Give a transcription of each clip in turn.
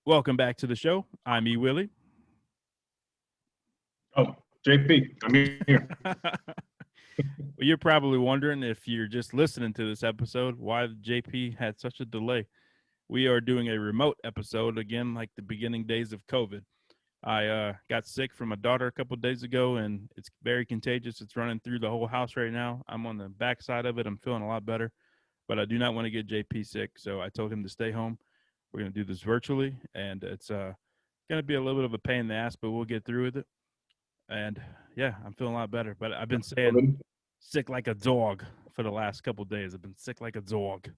Welcome back to the show. I'm E. Willie. Oh, JP, I'm here. Well, you're probably wondering if you're just listening to this episode why JP had such a delay. We are doing a remote episode again, like the beginning days of COVID. I got sick from my daughter a couple days ago, and it's very contagious. It's running through the whole house right now. I'm on the backside of it. I'm feeling a lot better, but I do not want to get JP sick, so I told him to stay home. We're going to do this virtually, and it's going to be a little bit of a pain in the ass, but we'll get through with it. And yeah, I'm feeling a lot better. But I've been saying COVID. sick like a dog for the last couple of days. I've been sick like a dog.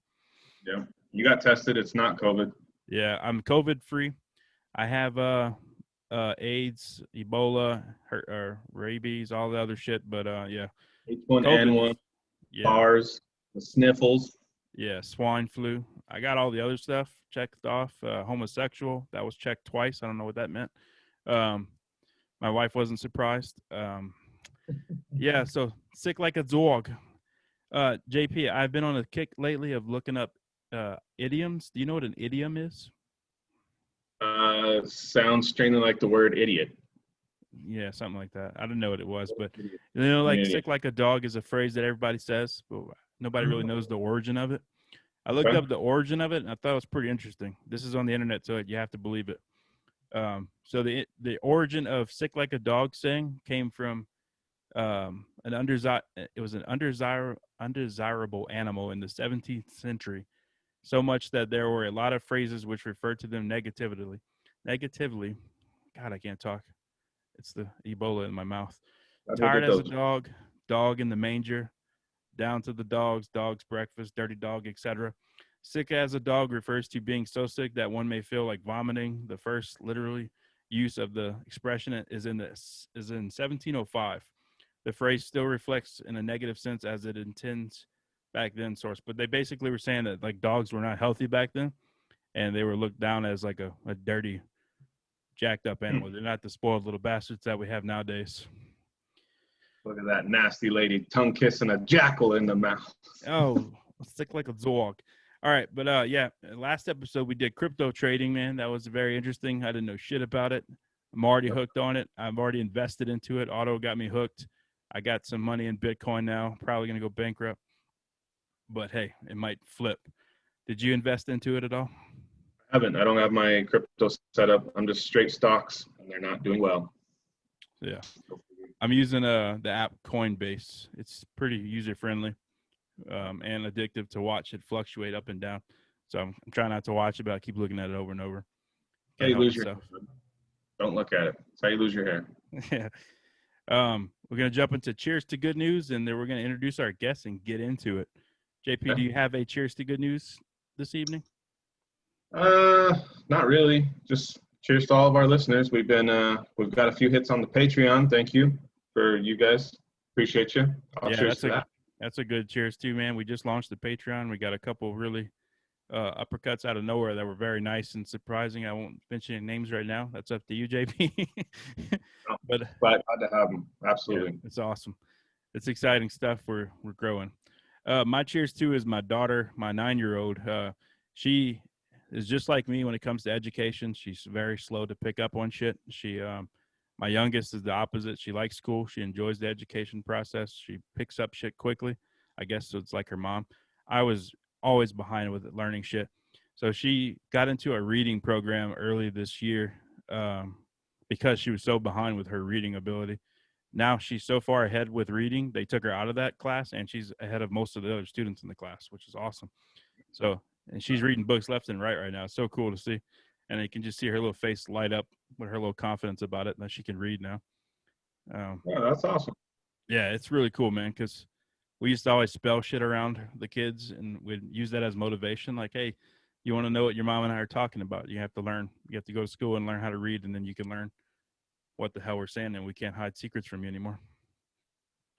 Yeah, you got tested. It's not COVID. Yeah, I'm COVID free. I have AIDS, Ebola, rabies, all the other shit. But yeah, COVID. H1N1, Yeah, SARS, the sniffles. yeah, swine flu. I got all the other stuff checked off. Homosexual, that was checked twice. I don't know what that meant. Um, my wife wasn't surprised. Yeah, so sick like a dog. JP, I've been on a kick lately of looking up idioms. Do you know what an idiom is? Sounds strangely like the word idiot. Yeah, something like that. I didn't know what it was, but Idiot. like Idiot. sick like a dog is a phrase that everybody says, but nobody really knows the origin of it. I looked Okay. up the origin of it, and I thought it was pretty interesting. This is on the internet, so you have to believe it. So the origin of sick like a dog saying came from an it was an undesirable animal in the 17th century, so much that there were a lot of phrases which referred to them negatively. God, I can't talk. It's the Ebola in my mouth. That's what Tired it as a does. dog, dog in the manger, down to the dogs, dog's breakfast, dirty dog, etc. Sick as a dog refers to being so sick that one may feel like vomiting. The first literally use of the expression is in 1705. The phrase still reflects in a negative sense as it intends back then source. But they basically were saying that like dogs were not healthy back then, and they were looked down as like a dirty, jacked up animal. They're not the spoiled little bastards that we have nowadays. Look at that nasty lady tongue kissing a jackal in the mouth. Oh, sick like a dog. All right, but yeah, last episode we did crypto trading, man. That was very interesting. I didn't know shit about it. I'm already hooked on it. I've already invested into it. Auto got me hooked. I got some money in Bitcoin now. Probably gonna go bankrupt, but hey, it might flip. Did you invest into it at all? I haven't. I don't have my crypto set up. I'm just straight stocks, and they're not doing well. Yeah, I'm using the app Coinbase. It's pretty user friendly and addictive to watch it fluctuate up and down. So I'm trying not to watch it, but I keep looking at it over and over. How Can't you help lose your myself. hair. Don't look at it. It's how you lose your hair. Yeah. We're gonna jump into cheers to good news, and then we're gonna introduce our guests and get into it. JP, do Okay. you have a cheers to good news this evening? Not really. Just cheers to all of our listeners. We've got a few hits on the Patreon. Thank you for you guys. Appreciate you. I'll Yeah, cheers to that. that's a good cheers too, man. We just launched the Patreon. We got a couple really uppercuts out of nowhere that were very nice and surprising. I won't mention any names right now. That's up to you, JP. Oh, But glad to have them. yeah, Absolutely. it's awesome. It's exciting stuff. We're growing. My cheers too is my daughter, my 9-year old. She is just like me when it comes to education. She's very slow to pick up on shit. My youngest is the opposite. She likes school. She enjoys the education process. She picks up shit quickly. I guess so it's like her mom. I was always behind with learning shit. So she got into a reading program early this year because she was so behind with her reading ability. Now she's so far ahead with reading, they took her out of that class and she's ahead of most of the other students in the class, which is awesome. So, and she's reading books left and right now. It's so cool to see. And you can just see her little face light up with her little confidence about it that she can read now. Um, Yeah, that's awesome. yeah, it's really cool, man, because we used to always spell shit around the kids and we'd use that as motivation. Like, hey, you want to know what your mom and I are talking about? You have to learn. You have to go to school and learn how to read, and then you can learn what the hell we're saying, and we can't hide secrets from you anymore.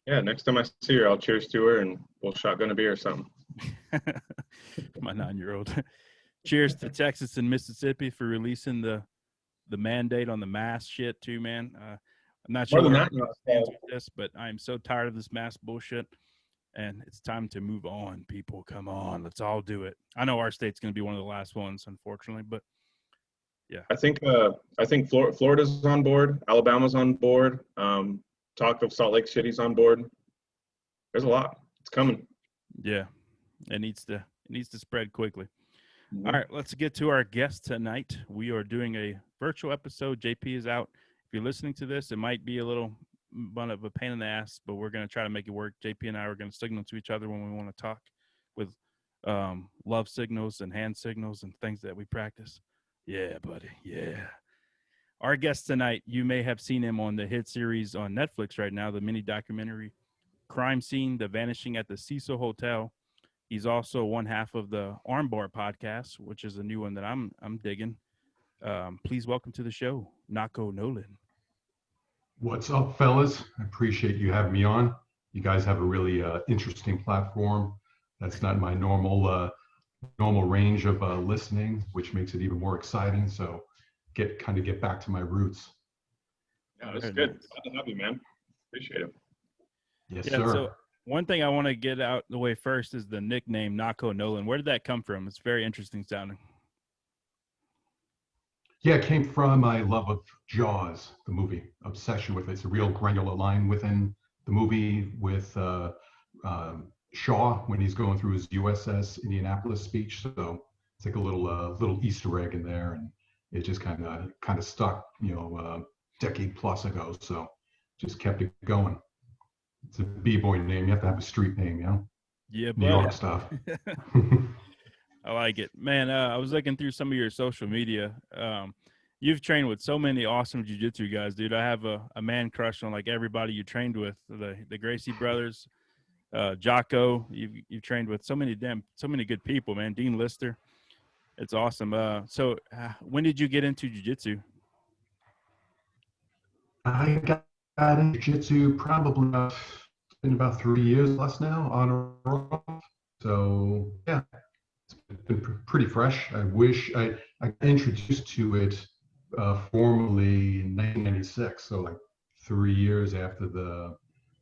Yeah, next time I see her, I'll cheers to her and we'll shotgun a beer or something. My 9-year-old. Cheers to Texas and Mississippi for releasing the mandate on the mask shit too, man. I'm not sure More than where that, everybody stands with this, but I'm so tired of this mask bullshit, and it's time to move on. People, come on, let's all do it. I know our state's going to be one of the last ones, unfortunately, but Yeah. I think Florida's on board. Alabama's on board. Talk of Salt Lake City's on board. There's a lot. It's coming. Yeah. It needs to spread quickly. Mm-hmm. All right, let's get to our guest tonight. We are doing a virtual episode. JP is out. If you're listening to this, it might be a little bit of a pain in the ass, but we're going to try to make it work. JP and I are going to signal to each other when we want to talk with love signals and hand signals and things that we practice. Yeah, buddy. Yeah. Our guest tonight, you may have seen him on the hit series on Netflix right now, the mini documentary Crime Scene, The Vanishing at the Cecil Hotel. He's also one half of the Armbar Podcast, which is a new one that I'm digging. Please welcome to the show, Knocko Nolan. What's up, fellas? I appreciate you having me on. You guys have a really interesting platform. That's not my normal range of listening, which makes it even more exciting. So get back to my roots. Yeah, that's good. Glad to have you, man. Appreciate it. Yes, Yeah, sir. so one thing I want to get out the way first is the nickname Knocko Nolan. Where did that come from? It's very interesting sounding. Yeah, it came from my love of Jaws, the movie, obsession with it. It's a real granular line within the movie with Shaw when he's going through his USS Indianapolis speech. So it's like a little Easter egg in there, and it just kind of stuck, decade plus ago. So just kept it going. It's a b-boy name. You have to have a street name, Yeah, New York stuff. I like it, man. I was looking through some of your social media. You've trained with so many awesome jiu-jitsu guys, dude. I have a man crush on like everybody you trained with. The Gracie brothers, Jocko. You've trained with so many good people, man. Dean Lister. It's awesome. So when did you get into jiu-jitsu? I got into jiu-jitsu probably been about 3 years plus now, on and off. So yeah, it's been pretty fresh. I wish I got introduced to it formally in 1996, so like 3 years after the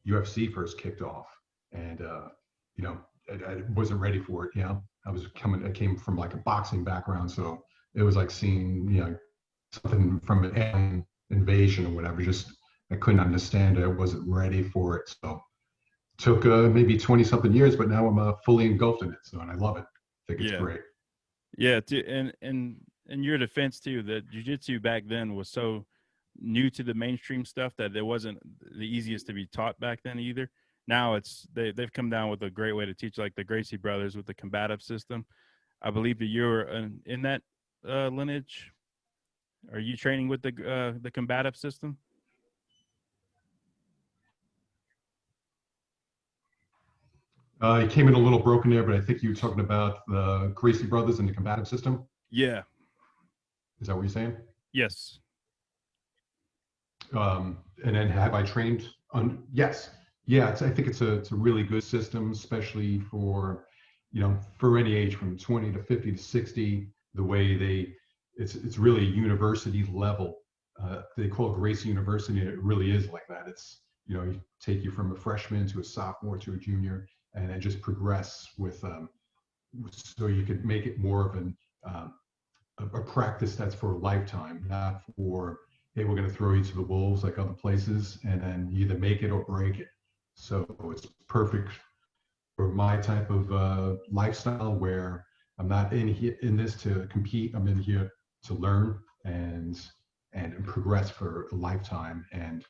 UFC first kicked off, and I wasn't ready for it. I came from like a boxing background, so it was like seeing something from an alien invasion or whatever. Just I couldn't understand it. I wasn't ready for it. So it took maybe 20 something years, but now I'm fully engulfed in it. So, and I love it. I think it's great. Yeah. And in your defense too, that jiu-jitsu back then was so new to the mainstream stuff that it wasn't the easiest to be taught back then either. Now they've come down with a great way to teach, like the Gracie brothers with the combative system. I believe that you're in that lineage. Are you training with the combative system? It came in a little broken there, but I think you were talking about the Gracie brothers and the combative system. Yeah. Is that what you're saying? Yes. And then have I trained on? Yes. Yeah. I think it's a really good system, especially for any age from 20 to 50 to 60. The way it's really university level. They call it Gracie University, and it really is like that. It's you take you from a freshman to a sophomore to a junior, and then just progress with so you could make it more of a practice that's for a lifetime, not for, hey, we're going to throw you to the wolves like other places, and then you either make it or break it. So it's perfect for my type of lifestyle, where I'm not in this to compete. I'm in here to learn and progress for a lifetime. And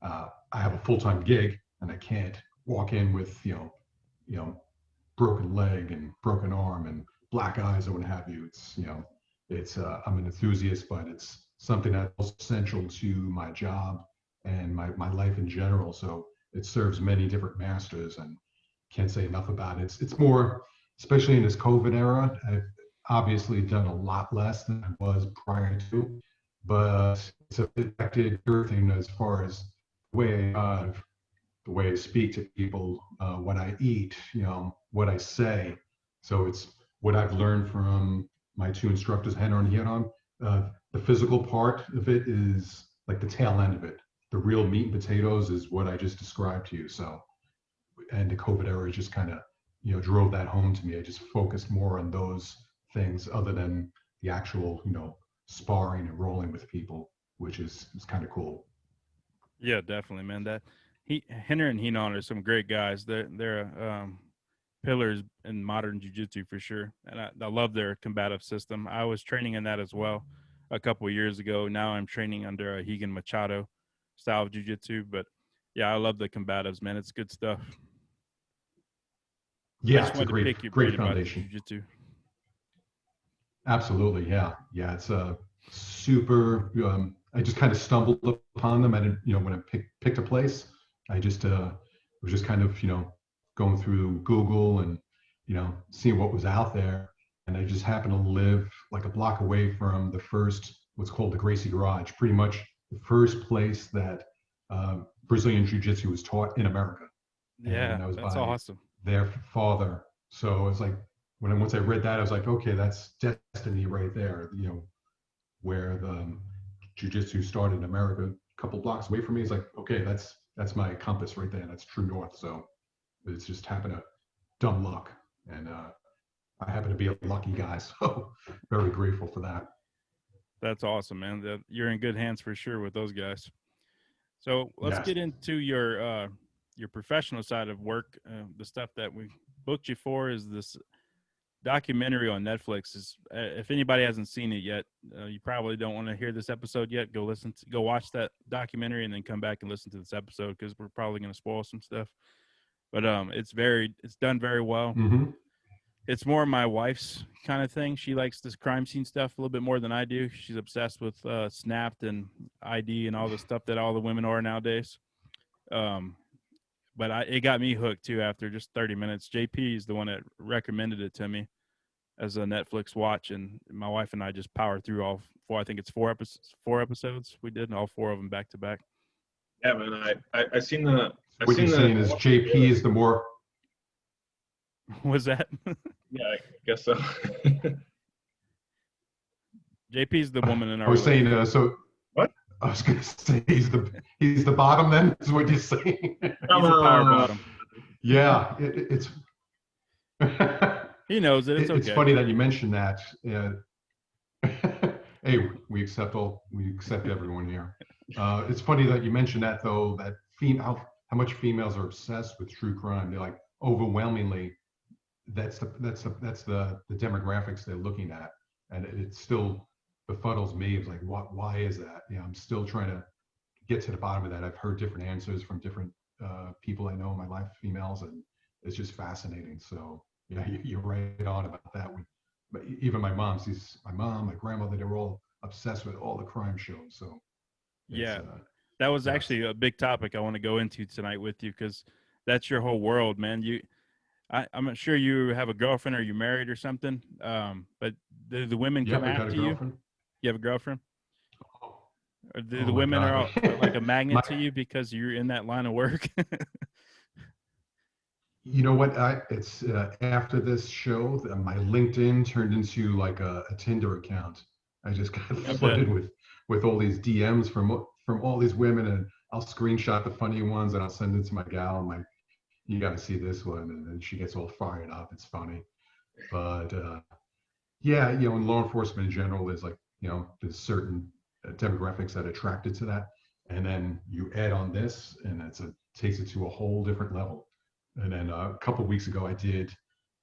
I have a full-time gig, and I can't walk in with broken leg and broken arm and black eyes or what have you. It's I'm an enthusiast, but it's something that's essential to my job and my life in general. So it serves many different masters, and can't say enough about it. It's more, especially in this COVID era, I've obviously done a lot less than I was prior to, but it's affected everything as far as the way I speak to people, what I eat, what I say. So it's what I've learned from my two instructors, Henner and Hieron. The physical part of it is like the tail end of it. The real meat and potatoes is what I just described to you. So, and the COVID era just kind of, drove that home to me. I just focused more on those things other than the actual, sparring and rolling with people, which is kind of cool. Yeah, definitely, man. Henry and Henon are some great guys. They're pillars in modern jiu-jitsu for sure, and I love their combative system. I was training in that as well a couple of years ago. Now I'm training under a Higan Machado style of jiu-jitsu, but yeah, I love the combatives, man. It's good stuff. I Yeah, just it's a wanted to pick your great brain about foundation. jiu-jitsu. Absolutely, yeah, yeah. It's a super. I just kind of stumbled upon them. I didn't, when I picked a place, I just was just kind of, going through Google and, seeing what was out there, and I just happened to live like a block away from the first, what's called the Gracie Garage, pretty much the first place that Brazilian Jiu-Jitsu was taught in America, Yeah, and that was that's by awesome. their father. So it's like once I read that, I was like, okay, that's destiny right there. Where the jiu-jitsu started in America, a couple blocks away from me. It's like, okay, that's my compass right there. That's true north. So it's just happened to dumb luck, and I happen to be a lucky guy. So very grateful for that. That's awesome, man. You're in good hands for sure with those guys. So let's Yes. get into your professional side of work. The stuff that we booked you for is this documentary on Netflix. If anybody hasn't seen it yet, you probably don't want to hear this episode yet. Go watch that documentary and then come back and listen to this episode, because we're probably going to spoil some stuff. But it's done very well. Mm-hmm. It's more my wife's kind of thing. She likes this crime scene stuff a little bit more than I do. She's obsessed with Snapped and ID and all the stuff that all the women are nowadays. But it got me hooked too after just 30 minutes. JP is the one that recommended it to me as a Netflix watch, and my wife and I just powered through all four. I think it's four episodes. We did all four of them back to back. Yeah, man. I seen the. What you're saying is JP is the more. Was that? Yeah, I guess so. JP's the woman in our. I was saying so. What? I was going to say he's the bottom. Then is what you're saying. He's a power bottom. Yeah, it's. He knows it. It's okay. It's funny that you mentioned that. Hey, we accept everyone here. It's funny that you mentioned that, though. That how much females are obsessed with true crime. They're like overwhelmingly. That's the demographics they're looking at, and it still befuddles me. It's like, why is that? I'm still trying to get to the bottom of that. I've heard different answers from different people I know in my life, females, and it's just fascinating. So yeah, you're right on about that. But even my mom, my grandmother, they were all obsessed with all the crime shows. So yeah, that was actually a big topic I want to go into tonight with you, because that's your whole world, man. I'm not sure you have a girlfriend or you're married or something, but the women come after you. You have a girlfriend? Or the women are like a magnet to you because you're in that line of work? You know what? It's after this show, my LinkedIn turned into like a Tinder account. I just got flooded with all these DMs from all these women, and I'll screenshot the funny ones and I'll send it to my gal. I'm like, you got to see this one, and then she gets all fired up. It's funny, but yeah, in law enforcement in general, there's like there's certain demographics that are attracted to that, and then you add on this, and takes it to a whole different level. And then a couple of weeks ago, I did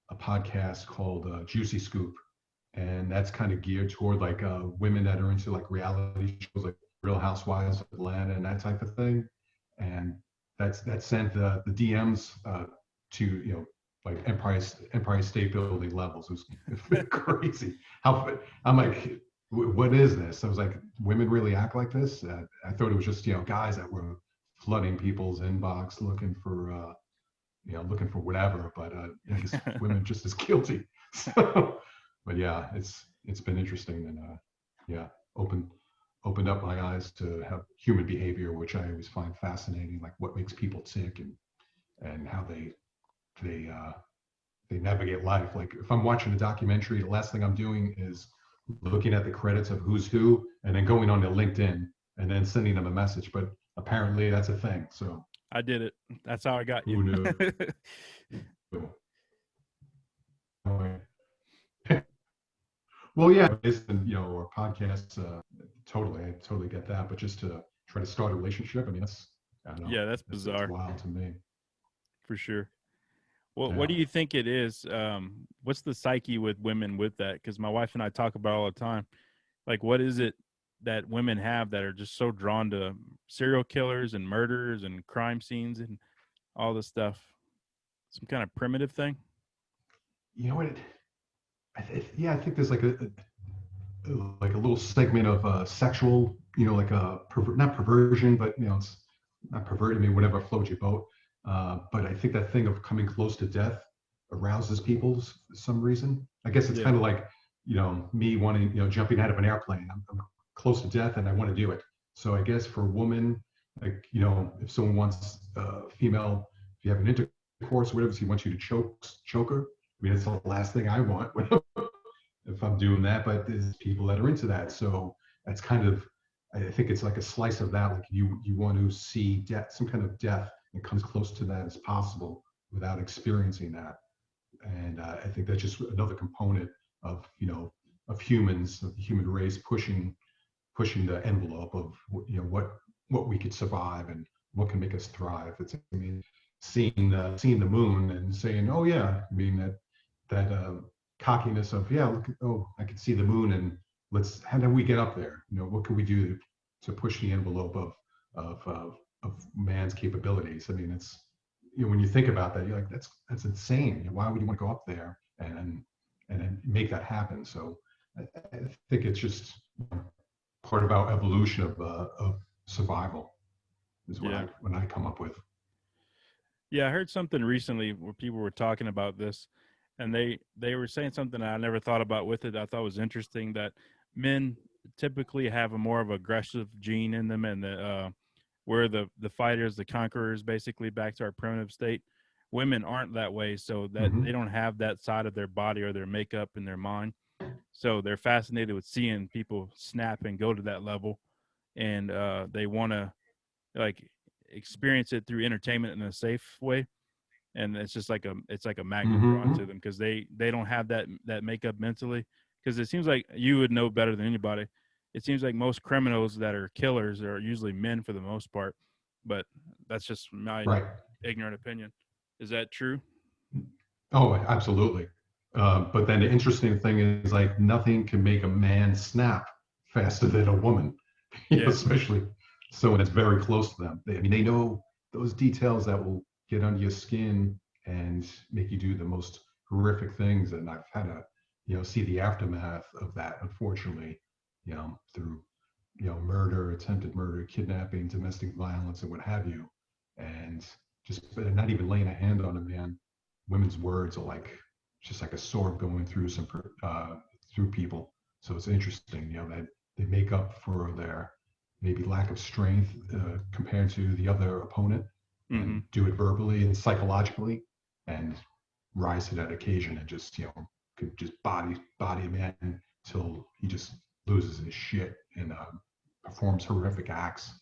a podcast called Juicy Scoop, and that's kind of geared toward like women that are into like reality shows, like Real Housewives of Atlanta and that type of thing, and that sent the DMs to like Empire State Building levels. It was crazy. I'm like, what is this? I was like, women really act like this? I thought it was just guys that were flooding people's inbox looking for whatever, but I guess women just as guilty. So, but yeah, it's been interesting, and yeah, opened up my eyes to have human behavior, which I always find fascinating, like what makes people tick and how they navigate life. Like if I'm watching a documentary, the last thing I'm doing is looking at the credits of who's who, and then going on to LinkedIn and then sending them a message. But apparently that's a thing. So I did it. That's how I got you. Who knew? Well, yeah, it's, or podcasts, I totally get that. But just to try to start a relationship, I mean, I don't know, Yeah, that's that's bizarre wild to me. for sure. Well, what Yeah. do you think it is? What's the psyche with women with that? Because my wife and I talk about it all the time. Like, what is it that women have that are just so drawn to serial killers and murderers and crime scenes and all this stuff? Some kind of primitive thing? You know what? I think there's like a little segment of sexual, like a not perversion, but it's not perverted. I mean, whatever floats your boat. But I think that thing of coming close to death arouses people for some reason. I guess it's Yeah. kind of like, me wanting, jumping out of an airplane. I'm close to death and I want to do it. So I guess for a woman, like, if someone wants female, if you have an intercourse, whatever, so he wants you to choke her. I mean, it's the last thing I want if I'm doing that, but there's people that are into that. So that's kind of, I think it's like a slice of that. Like you want to see death, some kind of death, and come as close to that as possible without experiencing that. And I think that's just another component of, of humans, of the human race pushing the envelope of, what we could survive and what can make us thrive. It's, I mean, seeing the moon and saying, oh yeah, I mean that cockiness of, yeah, look, oh, I can see the moon, and how do we get up there? What can we do to push the envelope of man's capabilities? I mean, it's, when you think about that, you're like, that's insane. Why would you want to go up there and then make that happen? So I think it's just part of our evolution of survival is Yeah. what I come up with. Yeah, I heard something recently where people were talking about this, and they were saying something I never thought about with it. I thought was interesting that men typically have a more of aggressive gene in them, and we're the fighters, the conquerors, basically back to our primitive state. Women aren't that way, so that Mhm. they don't have that side of their body or their makeup in their mind. So they're fascinated with seeing people snap and go to that level, and they want to like experience it through entertainment in a safe way. And it's just like a magnet drawn to Mhm. them because they don't have that makeup mentally. Because it seems like you would know better than anybody. It seems like most criminals that are killers are usually men for the most part, but that's just my Right. ignorant opinion. Is that true? Oh, absolutely. But then the interesting thing is, like, nothing can make a man snap faster than a woman, Yeah, especially someone that's very close to them. I mean, they know those details that will get under your skin and make you do the most horrific things. And I've had to, see the aftermath of that, unfortunately, through, murder, attempted murder, kidnapping, domestic violence, and what have you. And just not even laying a hand on a man. Women's words are like just like a sword going through through people. So it's interesting, that they make up for their maybe lack of strength compared to the other opponent, mm-hmm. and do it verbally and psychologically, and rise to that occasion, and just, could just body a man until he just loses his shit and performs horrific acts.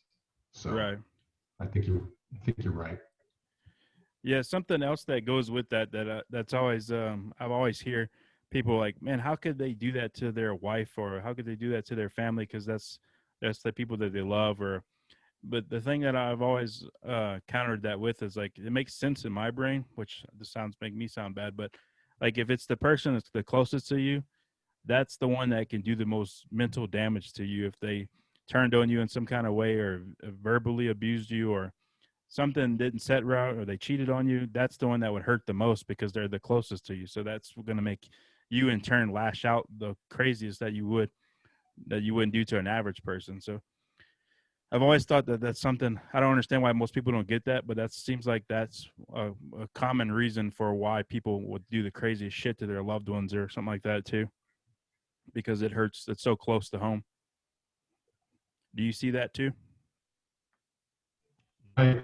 So Right. I think you're right. Yeah, something else that goes with that's always I've always hear people like, man, how could they do that to their wife, or how could they do that to their family? Because that's the people that they love. Or but the thing that I've always countered that with is like it makes sense in my brain, which this sounds make me sound bad, but like if it's the person that's the closest to you, that's the one that can do the most mental damage to you if they turned on you in some kind of way or verbally abused you or something didn't set right or they cheated on you. That's the one that would hurt the most because they're the closest to you. So that's going to make you in turn lash out the craziest that you wouldn't do to an average person. So I've always thought that that's something I don't understand why most people don't get that, but that seems like that's a common reason for why people would do the craziest shit to their loved ones or something like that too, because it hurts. It's so close to home. Do you see that too? I,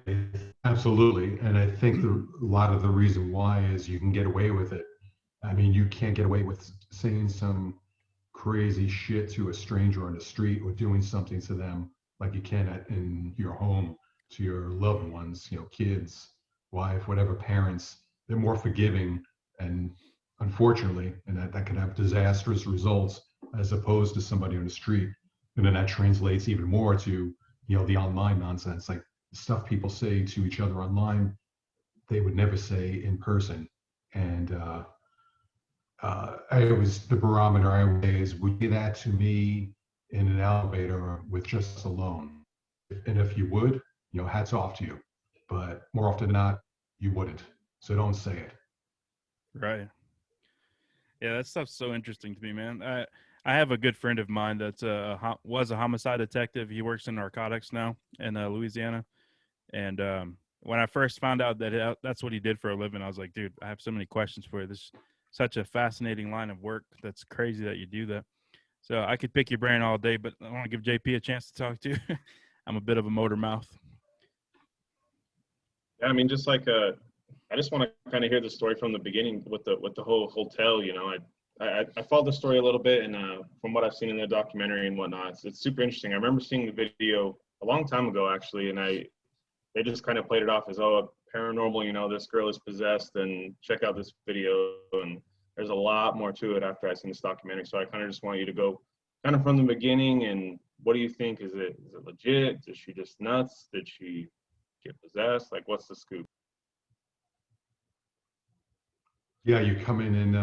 Absolutely. And I think a lot of the reason why is you can get away with it. I mean, you can't get away with saying some crazy shit to a stranger on the street or doing something to them like you can in your home to your loved ones, kids, wife, whatever, parents. They're more forgiving, and unfortunately, and that can have disastrous results as opposed to somebody on the street. And then that translates even more to, the online nonsense, like the stuff people say to each other online, they would never say in person. And the barometer I always say is, would you do that to me in an elevator with just a loan? And if you would, hats off to you. But more often than not, you wouldn't. So don't say it. Right. Yeah, that stuff's so interesting to me, man. I have a good friend of mine that's was a homicide detective. He works in narcotics now in Louisiana. And when I first found out that that's what he did for a living, I was like, dude, I have so many questions for you. This is such a fascinating line of work. That's crazy that you do that. So I could pick your brain all day, but I want to give JP a chance to talk to. I'm a bit of a motor mouth. Yeah, I mean, just like I just want to kind of hear the story from the beginning with the whole hotel. I followed the story a little bit, and from what I've seen in the documentary and whatnot, it's super interesting. I remember seeing the video a long time ago, actually, and they just kind of played it off as, oh, paranormal. This girl is possessed, and check out this video. And there's a lot more to it after I seen this documentary. So I kind of just want you to go kind of from the beginning. And what do you think? Is it legit? Is she just nuts? Did she get possessed? Like, what's the scoop? Yeah, you come in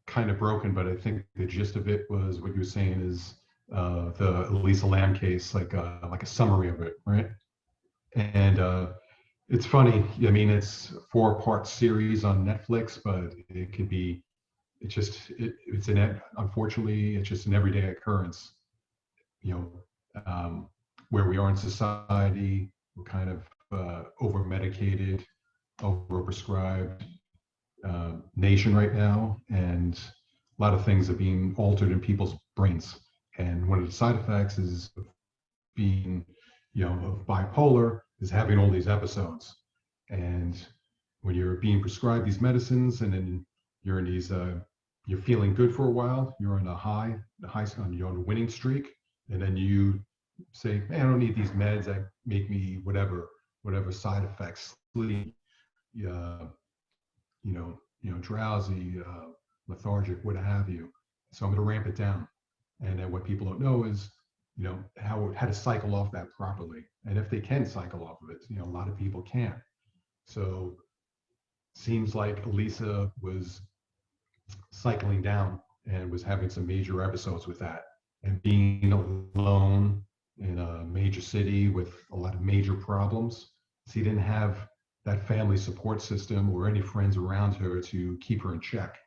kind of broken, but I think the gist of it was what you were saying is the Elisa Lam case, like a summary of it, right? And it's funny. I mean, it's a 4-part series on Netflix, but it could be. Unfortunately, it's just an everyday occurrence. Where we are in society, we're kind of over-medicated, over-prescribed nation right now, and a lot of things are being altered in people's brains. And one of the side effects is being, of bipolar, is having all these episodes. And when you're being prescribed these medicines, and then you're in these, you're feeling good for a while, you're on you're on a winning streak, and then you say, man, I don't need these meds that make me whatever side effects, sleep, drowsy, lethargic, what have you. So I'm going to ramp it down. And then what people don't know is, how to cycle off that properly. And if they can cycle off of it, a lot of people can't. So seems like Elisa was cycling down and was having some major episodes with that. And being alone in a major city with a lot of major problems, she didn't have that family support system or any friends around her to keep her in check,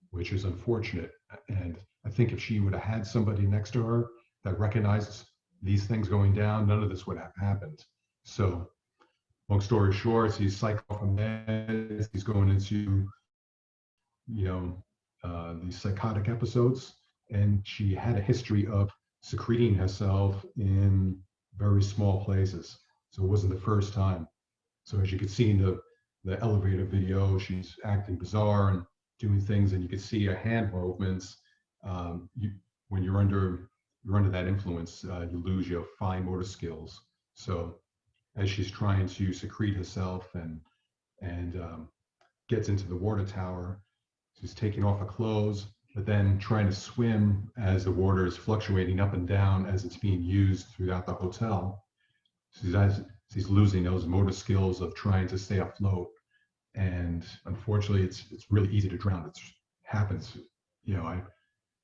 which is unfortunate. And I think if she would have had somebody next to her that recognized these things going down, none of this would have happened. So long story short, he's cycling off meds, he's going into, these psychotic episodes, and she had a history of secreting herself in very small places. So it wasn't the first time. So as you can see in the elevator video, she's acting bizarre and doing things, and you can see her hand movements. When you're under that influence, you lose your fine motor skills. So as she's trying to secrete herself and gets into the water tower, she's taking off her clothes, but then trying to swim as the water is fluctuating up and down as it's being used throughout the hotel. She's losing those motor skills of trying to stay afloat. And unfortunately, it's really easy to drown. It happens.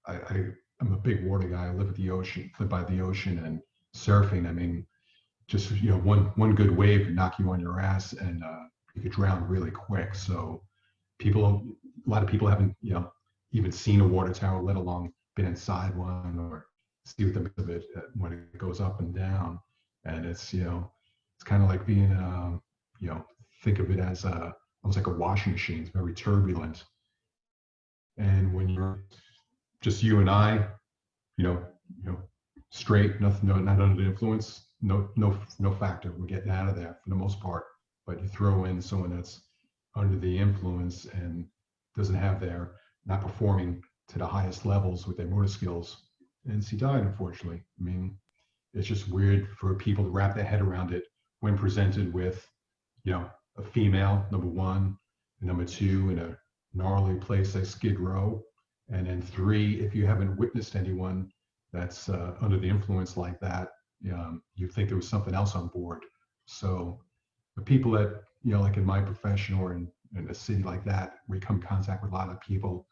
I'm a big water guy. I live at the ocean, live by the ocean, and surfing. I mean, just one good wave can knock you on your ass, and you could drown really quick. So a lot of people haven't even seen a water tower, let alone been inside one or see what the mix of it when it goes up and down. And it's it's kind of like being think of it as almost like a washing machine. It's very turbulent. And when you're just you and I, straight, nothing, not under the influence, no factor. We're getting out of there for the most part. But you throw in someone that's under the influence and doesn't have not performing to the highest levels with their motor skills. And she died, unfortunately. I mean, it's just weird for people to wrap their head around it when presented with, a female, number one, and number two, in a gnarly place like Skid Row, And then 3, if you haven't witnessed anyone that's under the influence like that, you think there was something else on board. So the people that, like in my profession or in a city like that, where you come in contact with a lot of people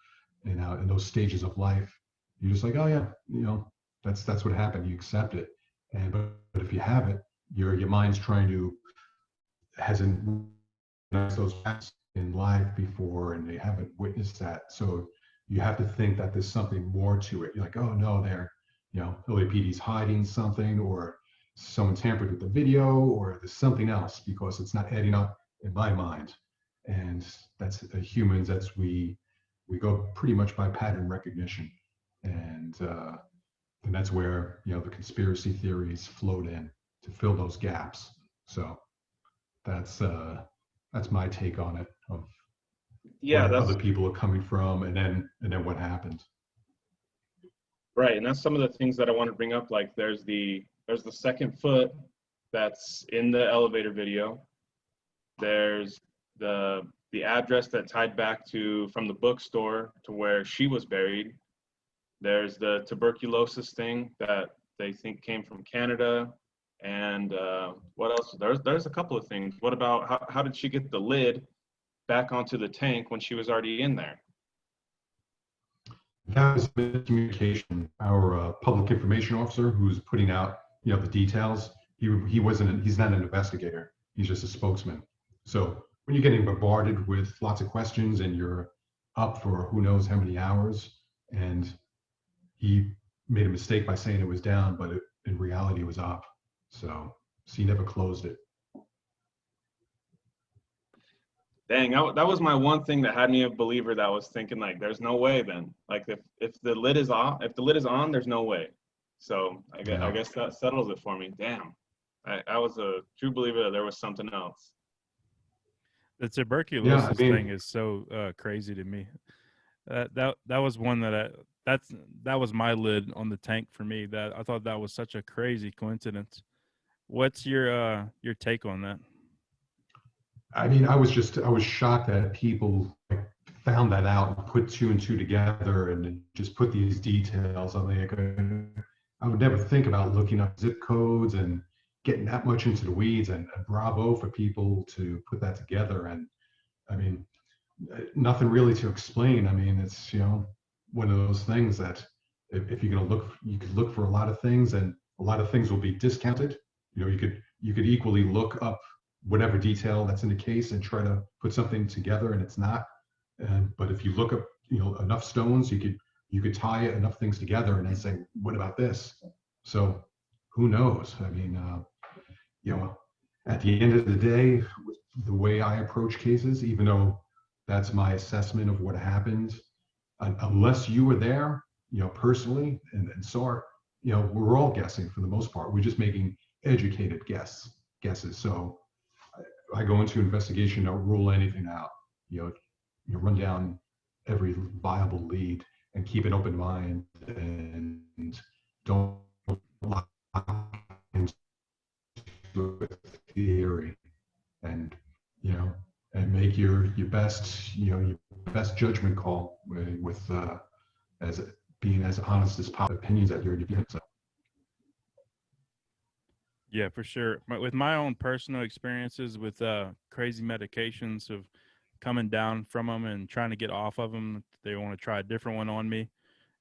in those stages of life, you're just like, oh yeah, that's what happened. You accept it. And but if you haven't, your mind's hasn't recognized those facts in life before, and they haven't witnessed that. So you have to think that there's something more to it. You're like, oh no, LAPD's hiding something, or someone tampered with the video, or there's something else, because it's not adding up in my mind. And that's humans. We go pretty much by pattern recognition, and that's where the conspiracy theories float in to fill those gaps. So that's my take on it, of where other people are coming from, and then what happened. Right, and that's some of the things that I want to bring up. Like there's the second foot that's in the elevator video. There's the address that tied back from the bookstore to where she was buried. There's the tuberculosis thing that they think came from Canada. And what else? There's a couple of things. What about how did she get the lid back onto the tank when she was already in there? That was miscommunication. Our public information officer, who's putting out the details, he's not an investigator. He's just a spokesman. So when you're getting bombarded with lots of questions and you're up for who knows how many hours, and he made a mistake by saying it was down, but in reality it was up. So he never closed it. Dang, that was my one thing that had me a believer, that was thinking like, there's no way then. Like if the lid is on, there's no way. So I guess that settles it for me. Damn, I was a true believer that there was something else. The tuberculosis thing is so crazy to me. That was one that was my lid on the tank for me. That I thought that was such a crazy coincidence. What's your take on that? I mean, I was shocked that people found that out and put 2 and 2 together and just put these details on there. I would never think about looking up zip codes and getting that much into the weeds, and bravo for people to put that together. And I mean, nothing really to explain. I mean, it's, one of those things that if you're going to look, you could look for a lot of things, and a lot of things will be discounted. You could equally look up whatever detail that's in the case and try to put something together, and it's not. But if you look up, enough stones, you could tie enough things together and then say, what about this? So who knows? I mean, at the end of the day, the way I approach cases, even though that's my assessment of what happened, unless you were there, personally and saw it, we're all guessing for the most part. We're just making educated guesses. So I go into investigation, don't rule anything out. You run down every viable lead and keep an open mind, and don't lock into a theory, and and make your best your best judgment call with as being as honest as possible, opinions that you're giving. So. Yeah, for sure. With my own personal experiences with crazy medications, of coming down from them and trying to get off of them, they want to try a different one on me,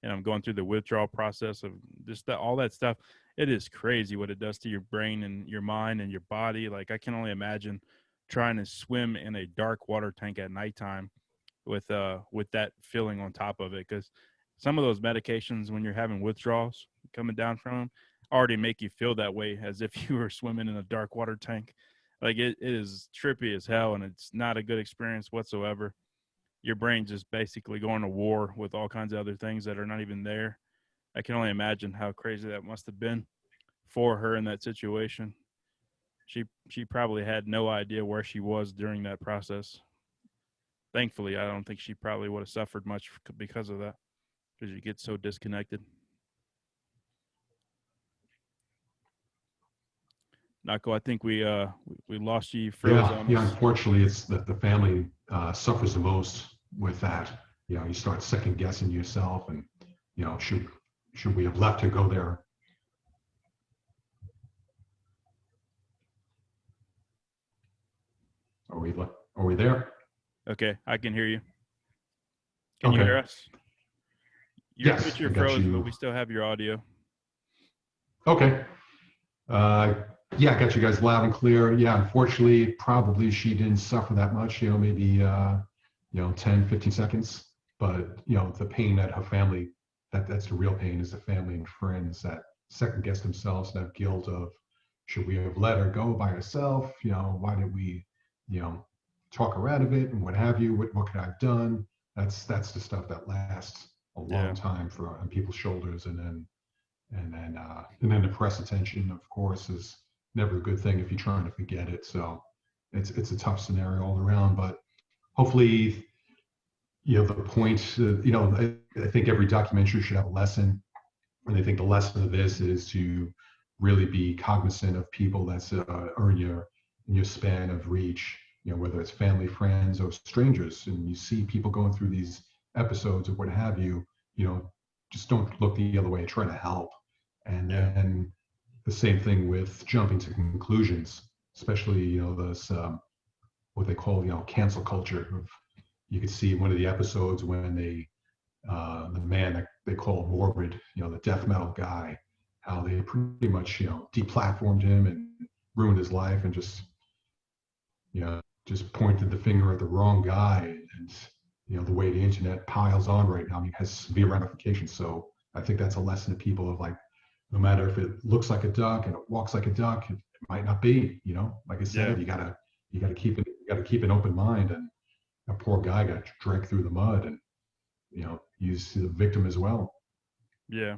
and I'm going through the withdrawal process of just all that stuff. It is crazy what it does to your brain and your mind and your body. Like, I can only imagine trying to swim in a dark water tank at nighttime with that feeling on top of it, because some of those medications, when you're having withdrawals coming down from them, already make you feel that way, as if you were swimming in a dark water tank. Like, it is trippy as hell, and it's not a good experience whatsoever. Your brain's just basically going to war with all kinds of other things that are not even there. I can only imagine how crazy that must have been for her in that situation. She probably had no idea where she was during that process. Thankfully, I don't think she probably would have suffered much because of that, because you get so disconnected. Knocko, I think we lost you. Yeah, unfortunately, it's that the family suffers the most with that. you start second guessing yourself, and should we have left to go there? Are we there? Okay, I can hear you. Can you Okay. hear us? Your Yes, picture I got froze, you. but we still have your audio. Okay. Yeah, I got you guys loud and clear. Yeah, unfortunately, probably she didn't suffer that much, maybe 10, 15 seconds. But the pain that her family, that's the real pain, is the family and friends that second guess themselves and have guilt of, should we have let her go by herself? Why did we, talk her out of it and what have you? What could I have done? That's the stuff that lasts a long time on people's shoulders, and then the press attention, of course, is never a good thing if you're trying to forget it. So it's a tough scenario all around, but hopefully, the point, I think every documentary should have a lesson. And I think the lesson of this is to really be cognizant of people that's are in your span of reach, whether it's family, friends, or strangers. And you see people going through these episodes or what have you, just don't look the other way, try to help. And then the same thing with jumping to conclusions, especially, this, what they call, cancel culture. You could see in one of the episodes when the man that they call Morbid, the death metal guy, how they pretty much, deplatformed him and ruined his life, and just pointed the finger at the wrong guy. And the way the internet piles on right now, has severe ramifications. So I think that's a lesson to people of, like, no matter if it looks like a duck and it walks like a duck, it might not be. Like I said, you gotta keep an open mind. And a poor guy got dragged through the mud, and he's the victim as well. Yeah.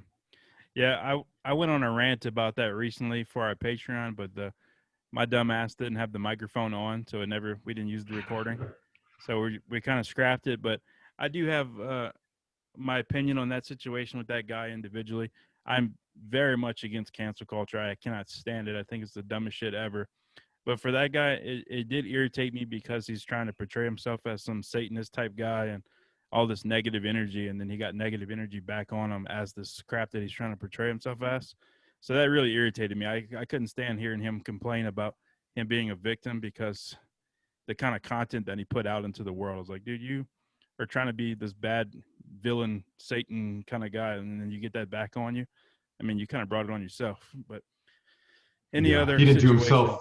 I went on a rant about that recently for our Patreon, but my dumb ass didn't have the microphone on, so we didn't use the recording. So we kind of scrapped it. But I do have my opinion on that situation with that guy individually. I'm very much against cancel culture. I cannot stand it. I think it's the dumbest shit ever. But for that guy, it did irritate me because he's trying to portray himself as some Satanist type guy and all this negative energy, and then he got negative energy back on him as this crap that he's trying to portray himself as. So that really irritated me. I couldn't stand hearing him complain about him being a victim, because the kind of content that he put out into the world is like, dude, you are trying to be this bad villain, Satan kind of guy, and then you get that back on you. I mean, you kind of brought it on yourself. But any other he didn't situation,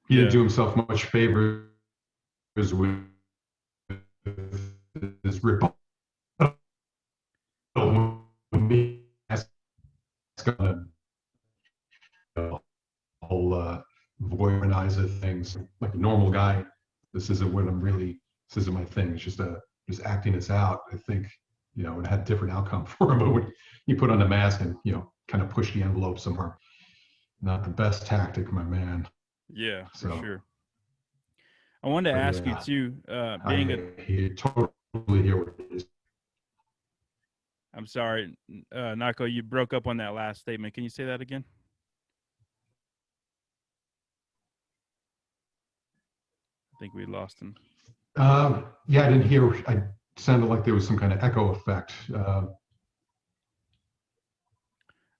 didn't do himself much favors with this rebuttal. Whole voice things, like a normal guy. This isn't my thing. It's just acting this out. I think it had a different outcome for him. But when you put on the mask and kind of push the envelope somewhere, not the best tactic, my man. Yeah, for sure. I wanted to ask you too, I totally hear what it is. I'm sorry, Knocko, you broke up on that last statement. Can you say that again? I think we lost him. Yeah, I didn't hear. I sounded like there was some kind of echo effect.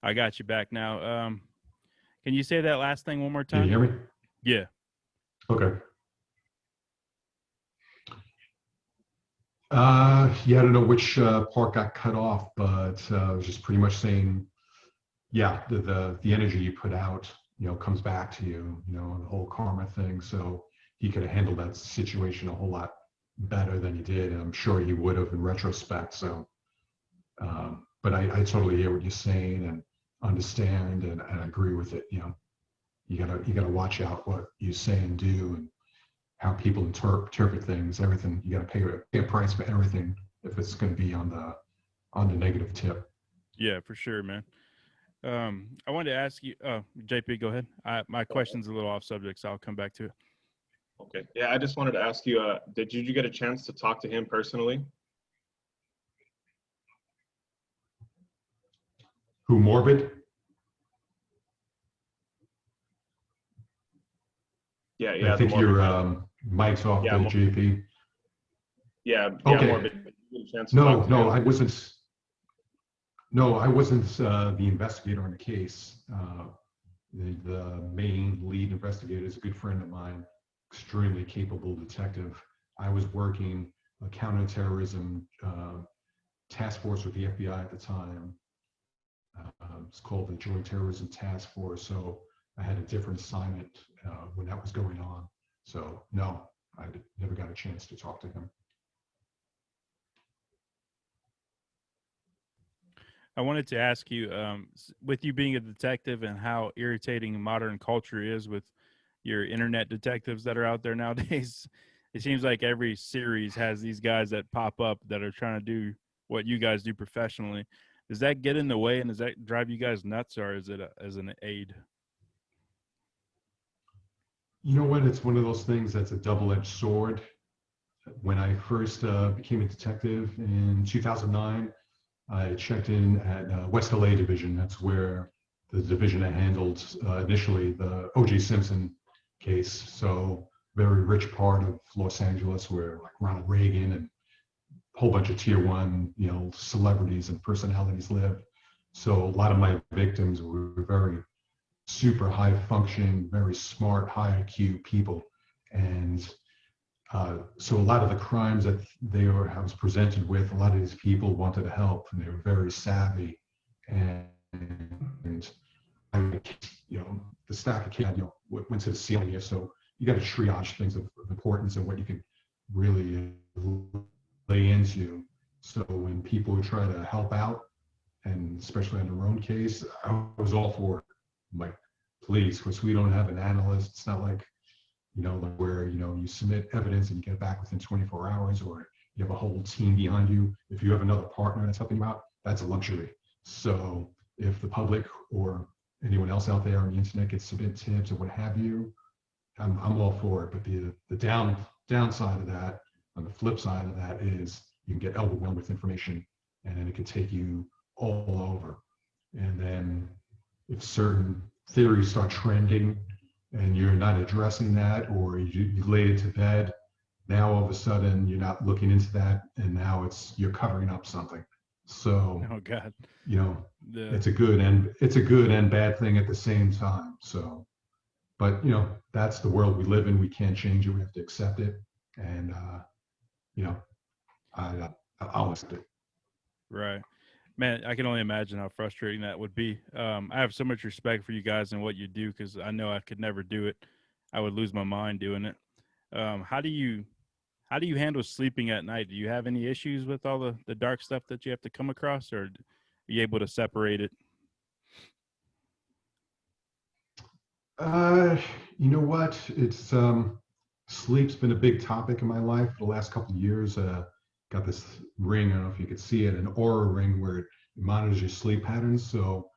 I got you back now. Can you say that last thing one more time? Can you hear me? Yeah. Okay. Yeah, I don't know which part got cut off, but I was just pretty much saying, yeah, the energy you put out, comes back to you, the whole karma thing. So he could have handled that situation a whole lot better than he did, and I'm sure he would have in retrospect. So, but I totally hear what you're saying and understand, and I agree with it. You gotta watch out what you say and do, and how people interpret things. Everything, you got to pay a price for everything if it's going to be on the negative tip. Yeah, for sure, man. I wanted to ask you, JP, go ahead. My question's a little off subject, so I'll come back to it. Okay. Yeah, I just wanted to ask you, did you get a chance to talk to him personally? Who, Morbid? Yeah. I think your mic's off, yeah, JP. Yeah, okay. Morbid. get a chance to talk to No, him? I wasn't. No, I wasn't the investigator on the case. The main lead investigator is a good friend of mine, extremely capable detective. I was working a counterterrorism task force with the FBI at the time. It's called the Joint Terrorism Task Force. So I had a different assignment when that was going on. So no, I never got a chance to talk to him. I wanted to ask you, with you being a detective and how irritating modern culture is with your internet detectives that are out there nowadays, it seems like every series has these guys that pop up that are trying to do what you guys do professionally. Does that get in the way, and does that drive you guys nuts, or is it as an aid? You know what? It's one of those things that's a double-edged sword. When I first became a detective in 2009, I checked in at West LA Division. That's where the division that handled initially the O.J. Simpson case. So very rich part of Los Angeles where like Ronald Reagan and a whole bunch of tier one, celebrities and personalities lived. So a lot of my victims were very super high functioning, very smart, high IQ people. And so a lot of the crimes that I was presented with, a lot of these people wanted to help, and they were very savvy. And I, the staff of CAD, went to the ceiling here. So you got to triage things of importance and what you can really lay into. So when people try to help out, and especially on their own case, I was all for it. I'm like, please, because we don't have an analyst. It's not like, like where, you submit evidence and you get it back within 24 hours, or you have a whole team behind you. If you have another partner that's helping you out, that's a luxury. So if the public or anyone else out there on the internet gets submit tips or what have you, I'm all for it. But the downside of that, on the flip side of that, is you can get overwhelmed with information, and then it can take you all over. And then if certain theories start trending and you're not addressing that, or you laid it to bed, now all of a sudden you're not looking into that, and now you're covering up something. So, Oh God, it's a good and bad thing at the same time. So, but that's the world we live in. We can't change it. We have to accept it, and I'll accept it. right. Man, I can only imagine how frustrating that would be. I have so much respect for you guys and what you do, because I know I could never do it. I would lose my mind doing it. How do you handle sleeping at night? Do you have any issues with all the dark stuff that you have to come across, or are you able to separate it? You know what? It's sleep's been a big topic in my life for the last couple of years. Got this ring, I don't know if you could see it, an Aura ring, where it monitors your sleep patterns. So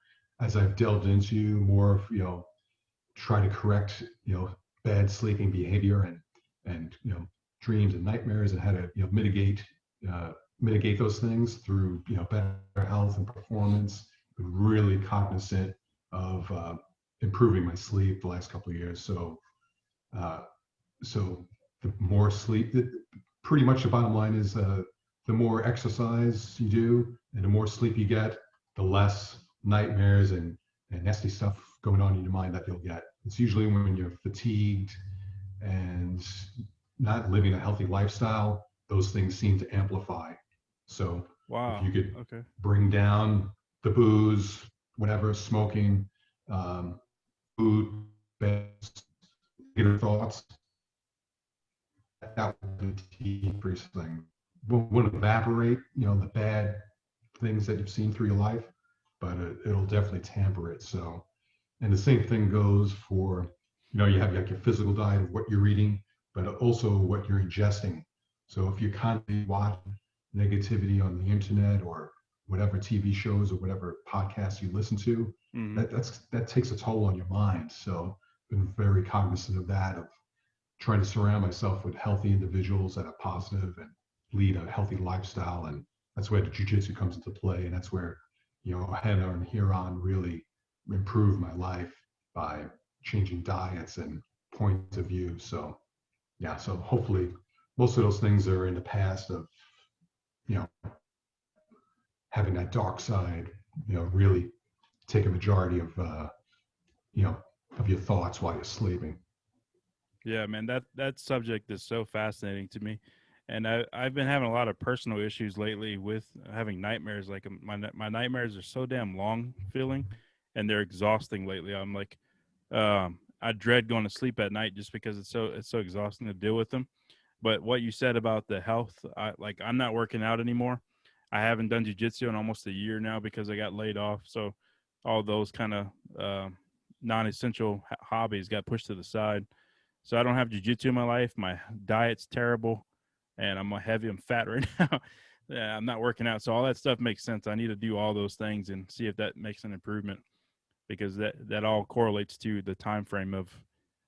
as I've delved into more of, try to correct, bad sleeping behavior and dreams and nightmares, and how to, mitigate those things through, better health and performance, really cognizant of improving my sleep the last couple of years. So, so the more sleep, pretty much the bottom line is the more exercise you do and the more sleep you get, the less nightmares and nasty stuff going on in your mind that you'll get. It's usually when you're fatigued and not living a healthy lifestyle, those things seem to amplify. So Wow. if you could bring down the booze, whatever, smoking, food, negative thoughts, that would decrease things. Won't evaporate, the bad things that you've seen through your life, but it'll definitely temper it. So, and the same thing goes for, you have like your physical diet of what you're eating, but also what you're ingesting. So if you're constantly watching negativity on the internet or whatever TV shows or whatever podcasts you listen to, that takes a toll on your mind. So I've been very cognizant of that, of trying to surround myself with healthy individuals that are positive and lead a healthy lifestyle. And that's where the jiu-jitsu comes into play. And that's where, Henna and Huron really improved my life by changing diets and points of view. So, yeah, so hopefully most of those things are in the past of, you know, having that dark side, really take a majority of, of your thoughts while you're sleeping. Yeah, man, that subject is so fascinating to me, and I've been having a lot of personal issues lately with having nightmares. Like my nightmares are so damn long feeling, and they're exhausting lately. I'm like, I dread going to sleep at night just because it's so exhausting to deal with them. But what you said about the health, I'm not working out anymore. I haven't done jujitsu in almost a year now because I got laid off. So all those kind of non-essential hobbies got pushed to the side. So I don't have jujitsu in my life. My diet's terrible, and I'm heavy. I'm fat right now. Yeah, I'm not working out. So all that stuff makes sense. I need to do all those things and see if that makes an improvement, because that all correlates to the time frame of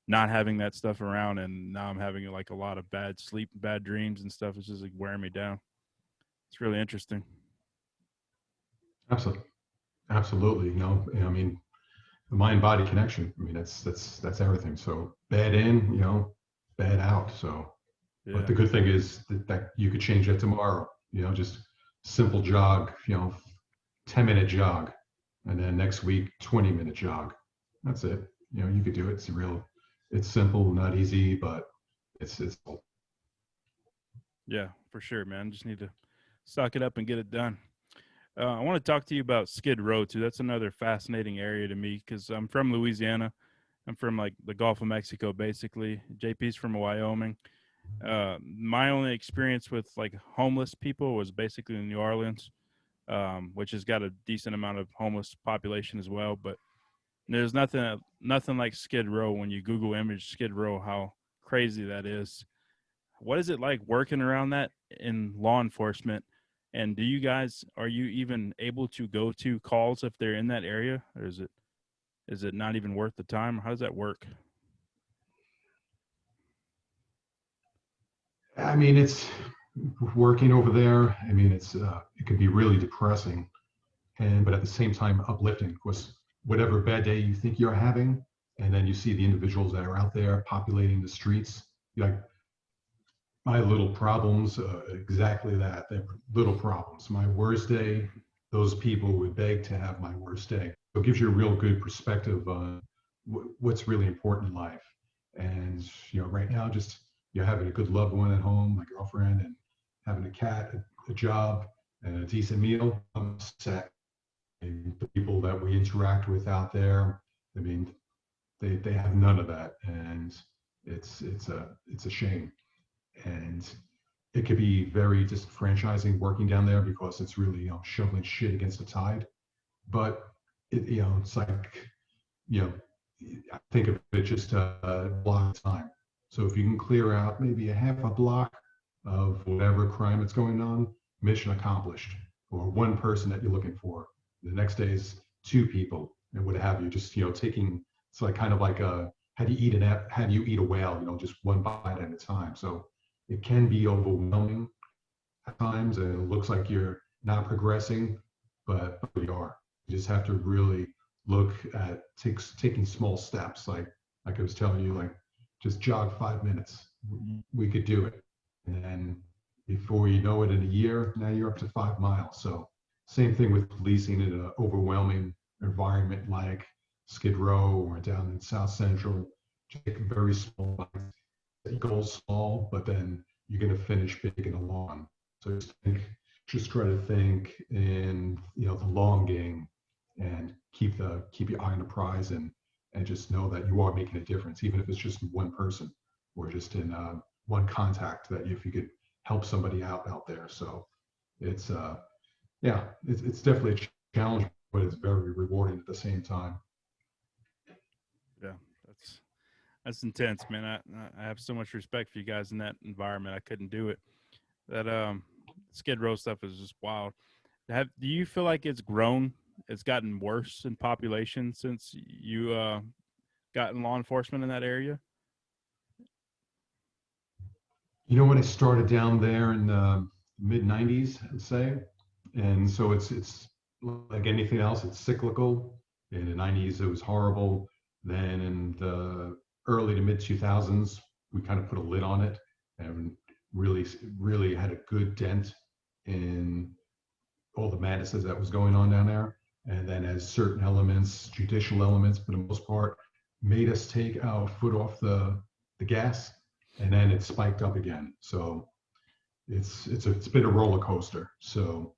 not having that stuff around, and now I'm having like a lot of bad sleep, bad dreams and stuff. It's just like wearing me down. It's really interesting. Absolutely. Absolutely. I mean, the mind body connection. I mean, that's everything. So bad in, bad out. So, but Yeah. the good thing is that you could change that tomorrow, just simple jog, 10-minute jog. And then next week, 20-minute jog. That's it. You could do it. It's simple, not easy, but it's Yeah, for sure, man. Just need to suck it up and get it done. I want to talk to you about Skid Row too. That's another fascinating area to me because I'm from Louisiana. I'm from like the Gulf of Mexico, basically. JP's from Wyoming. My only experience with like homeless people was basically in New Orleans, which has got a decent amount of homeless population as well. But there's nothing like Skid Row. When you Google image Skid Row, how crazy that is. What is it like working around that in law enforcement? And are you even able to go to calls if they're in that area, or is it not even worth the time? How does that work? I mean, it's working over there. I mean, it can be really depressing, but at the same time uplifting. Because whatever bad day you think you're having, and then you see the individuals that are out there populating the streets, you're like, my little problems, exactly that. They're little problems. My worst day, those people would beg to have my worst day. So it gives you a real good perspective on what's really important in life. And right now, just having a good loved one at home, my girlfriend, and having a cat, a job, and a decent meal, I'm set. And the people that we interact with out there, I mean, they have none of that, and it's a shame. And it could be very disenfranchising working down there because it's really shoveling shit against the tide. But it's like you know I think of it just a block of time. So if you can clear out maybe a half a block of whatever crime that's going on, mission accomplished. Or one person that you're looking for. The next day is two people and what have you. Just taking, it's like kind of like a how do you eat a whale? Just one bite at a time. So it can be overwhelming at times, and it looks like you're not progressing, but you are. You just have to really look at taking small steps, like I was telling you, like just jog 5 minutes. We could do it, and then before you know it, in a year, now you're up to 5 miles. So same thing with policing in an overwhelming environment like Skid Row or down in South Central. Take very small bites. Goals small, but then you're going to finish big in the long. So just try to think in the long game, and keep your eye on the prize, and just know that you are making a difference, even if it's just one person or just in one contact, that if you could help somebody out there. So it's it's definitely a challenge, but it's very rewarding at the same time. Yeah, that's intense, man. I have so much respect for you guys in that environment. I couldn't do it. That Skid Row stuff is just wild. Do you feel like it's grown? It's gotten worse in population since you got in law enforcement in that area? When I started down there in the mid 90s, I'd say, and so it's like anything else, it's cyclical. In the 90s, it was horrible. Then in the early to mid 2000s, we kind of put a lid on it and really, really had a good dent in all the madnesses that was going on down there. And then as certain elements, judicial elements for the most part, made us take our foot off the gas, and then it spiked up again. So it's been a roller coaster. So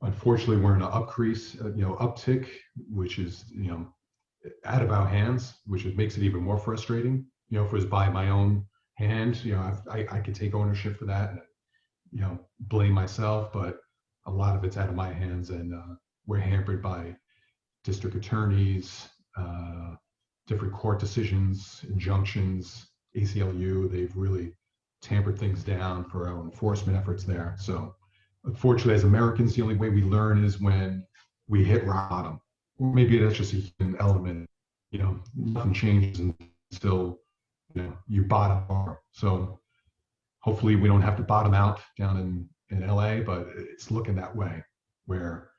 unfortunately, we're in an uptick, which is, out of our hands, which makes it even more frustrating. If it was by my own hand, I could take ownership for that and, blame myself, but a lot of it's out of my hands, and we're hampered by district attorneys, different court decisions, injunctions, ACLU. They've really tampered things down for our enforcement efforts there. So unfortunately, as Americans, the only way we learn is when we hit rock bottom. Or maybe that's just a human element. Nothing changes until, you bottom out. So hopefully we don't have to bottom out down in LA, but it's looking that way, where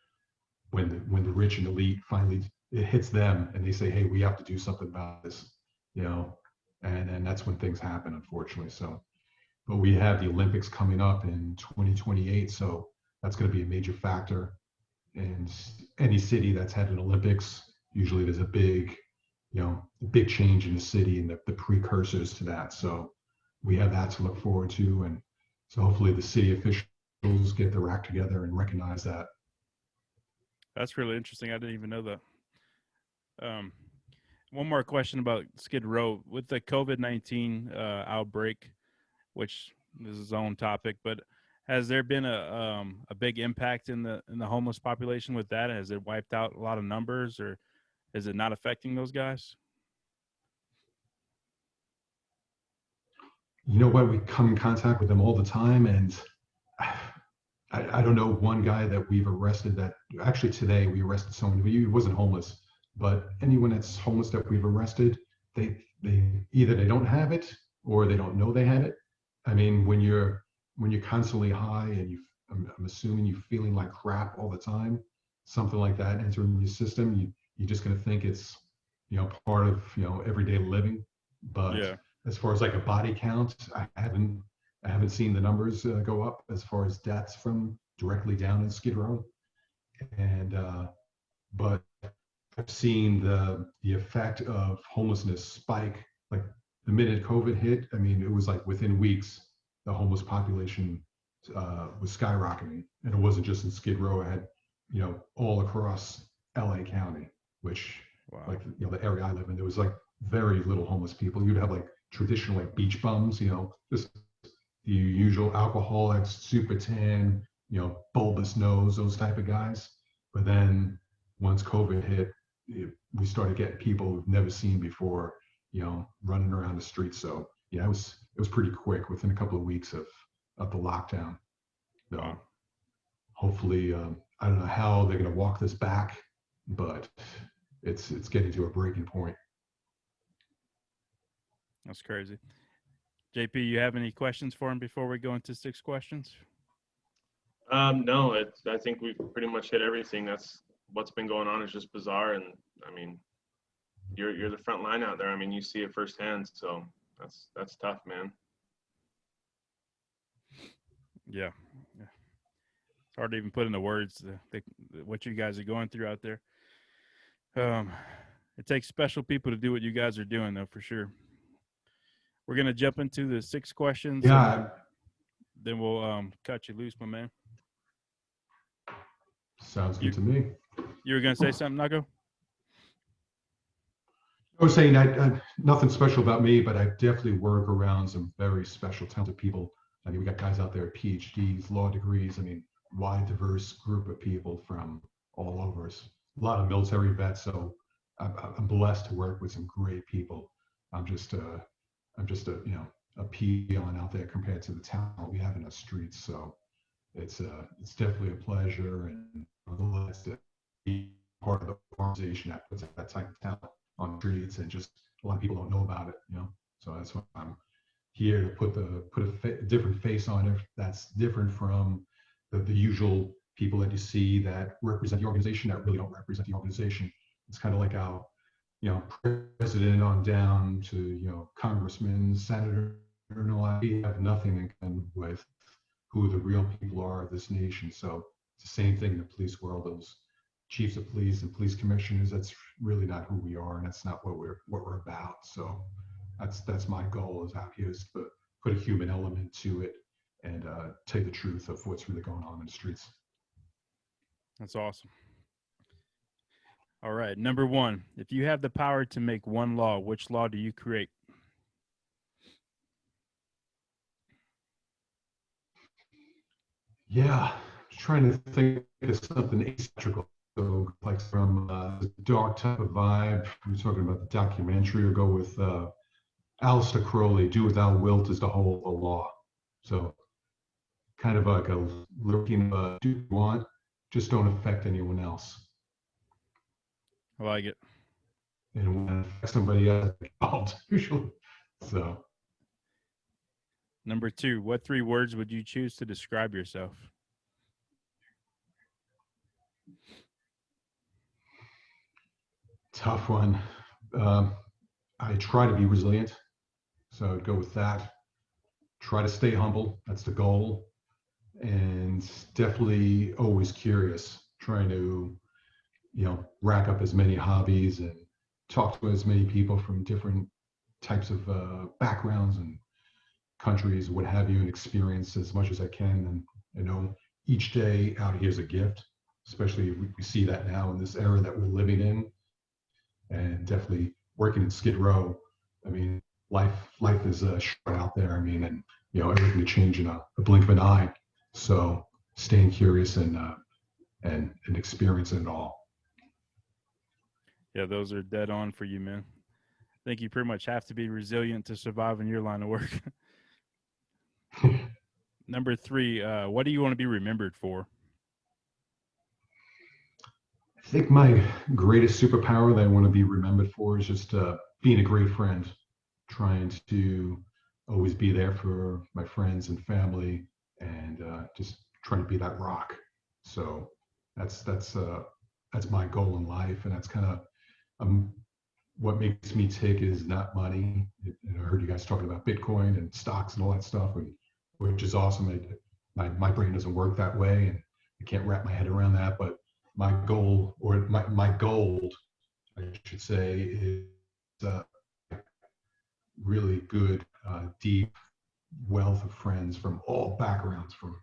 when the rich and elite finally, it hits them and they say, hey, we have to do something about this, and that's when things happen, unfortunately. So, but we have the Olympics coming up in 2028, so that's going to be a major factor. And any city that's had an Olympics, usually there's a big change in the city and the precursors to that. So we have that to look forward to, and so hopefully the city officials get their act together and recognize that. That's really interesting. I didn't even know that. One more question about Skid Row with the COVID-19 outbreak, which is its own topic, but has there been a big impact in the homeless population with that? Has it wiped out a lot of numbers, or is it not affecting those guys? You know what? We come in contact with them all the time, and I don't know one guy that we've arrested that actually today we arrested someone who wasn't homeless, but anyone that's homeless that we've arrested, they either they don't have it or they don't know they have it. I mean, when you're constantly high and I'm assuming you're feeling like crap all the time, something like that entering your system, you're just going to think it's, part of, everyday living. But yeah. As far as like a body count, I haven't seen the numbers go up as far as deaths from directly down in Skid Row. And, but I've seen the effect of homelessness spike, like the minute COVID hit. I mean, it was like within weeks, the homeless population was skyrocketing, and it wasn't just in Skid Row. It had, all across LA County, which, Wow. like, the area I live in, there was like very little homeless people. You'd have like traditional like beach bums, just the usual alcoholics, super tan, bulbous nose, those type of guys. But then once COVID hit, we started getting people we've never seen before, running around the streets. So yeah, it was pretty quick within a couple of weeks of the lockdown. So Wow. hopefully, I don't know how they're going to walk this back, but it's getting to a breaking point. That's crazy. JP, you have any questions for him before we go into 6 questions? No, I think we've pretty much hit everything. That's what's been going on is just bizarre. And I mean, you're the front line out there. I mean, you see it firsthand. So that's tough, man. Yeah. It's hard to even put into words what you guys are going through out there. It takes special people to do what you guys are doing, though, for sure. We're going to jump into the 6 questions. Yeah. Then we'll cut you loose, my man. Sounds good to me. You were going to say something, Knocko? I was saying I nothing special about me, but I definitely work around some very special, talented people. I mean, we got guys out there, PhDs, law degrees. I mean, wide, diverse group of people from all over us. A lot of military vets. So I'm blessed to work with some great people. I'm just a peon out there compared to the talent we have in the streets. So it's definitely a pleasure and blessed to be part of the organization that puts that type of talent on the streets, and just a lot of people don't know about it, So that's why I'm here to put a different face on it. That's different from the usual people that you see that represent the organization that really don't represent the organization. It's kind of like our president on down to, congressmen, senator, we have nothing in common with who the real people are of this nation. So it's the same thing in the police world. Those chiefs of police and police commissioners, that's really not who we are, and that's not what we're about. So that's my goal is out here, is to put a human element to it and tell you the truth of what's really going on in the streets. That's awesome. All right. Number 1, if you have the power to make one law, which law do you create? Yeah, just trying to think of something asymmetrical. So like from the dark type of vibe, we're talking about the documentary, or go with Aleister Crowley, do without wilt is the whole of the law. So kind of like a looking do you want, just don't affect anyone else. I like it. And when it affects somebody else, it's involved, usually. So Number 2, what 3 words would you choose to describe yourself? tough one. I try to be resilient. So I'd go with that. Try to stay humble. That's the goal. And definitely always curious, trying to, rack up as many hobbies and talk to as many people from different types of backgrounds and countries, what have you, and experience as much as I can. And each day out here is a gift, especially we see that now in this era that we're living in. And definitely working in Skid Row, I mean, life is short out there. I mean, and everything can change in a blink of an eye. So staying curious and experiencing it all. Yeah, those are dead on for you, man. I think you pretty much have to be resilient to survive in your line of work. Number 3, what do you want to be remembered for? I think my greatest superpower that I want to be remembered for is just being a great friend, trying to always be there for my friends and family, and just trying to be that rock. So that's my goal in life, and that's kind of what makes me tick is not money. I heard you guys talking about Bitcoin and stocks and all that stuff, which is awesome. My brain doesn't work that way, and I can't wrap my head around that. But my goal, or my goal, I should say, is really good, deep wealth of friends from all backgrounds, from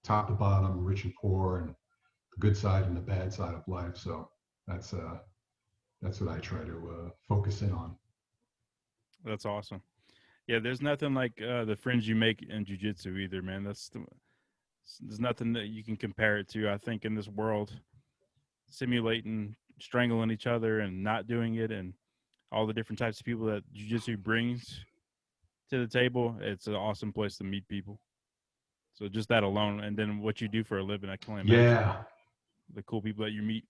top to bottom, rich and poor, and the good side and the bad side of life. So that's what I try to focus in on. That's awesome. Yeah, there's nothing like the friends you make in jiu-jitsu either, man. There's nothing that you can compare it to, I think, in this world. Simulating, strangling each other and not doing it, and all the different types of people that jiu-jitsu brings to the table. It's an awesome place to meet people. So just that alone, and then what you do for a living, I can only imagine. Yeah. The cool people that you meet.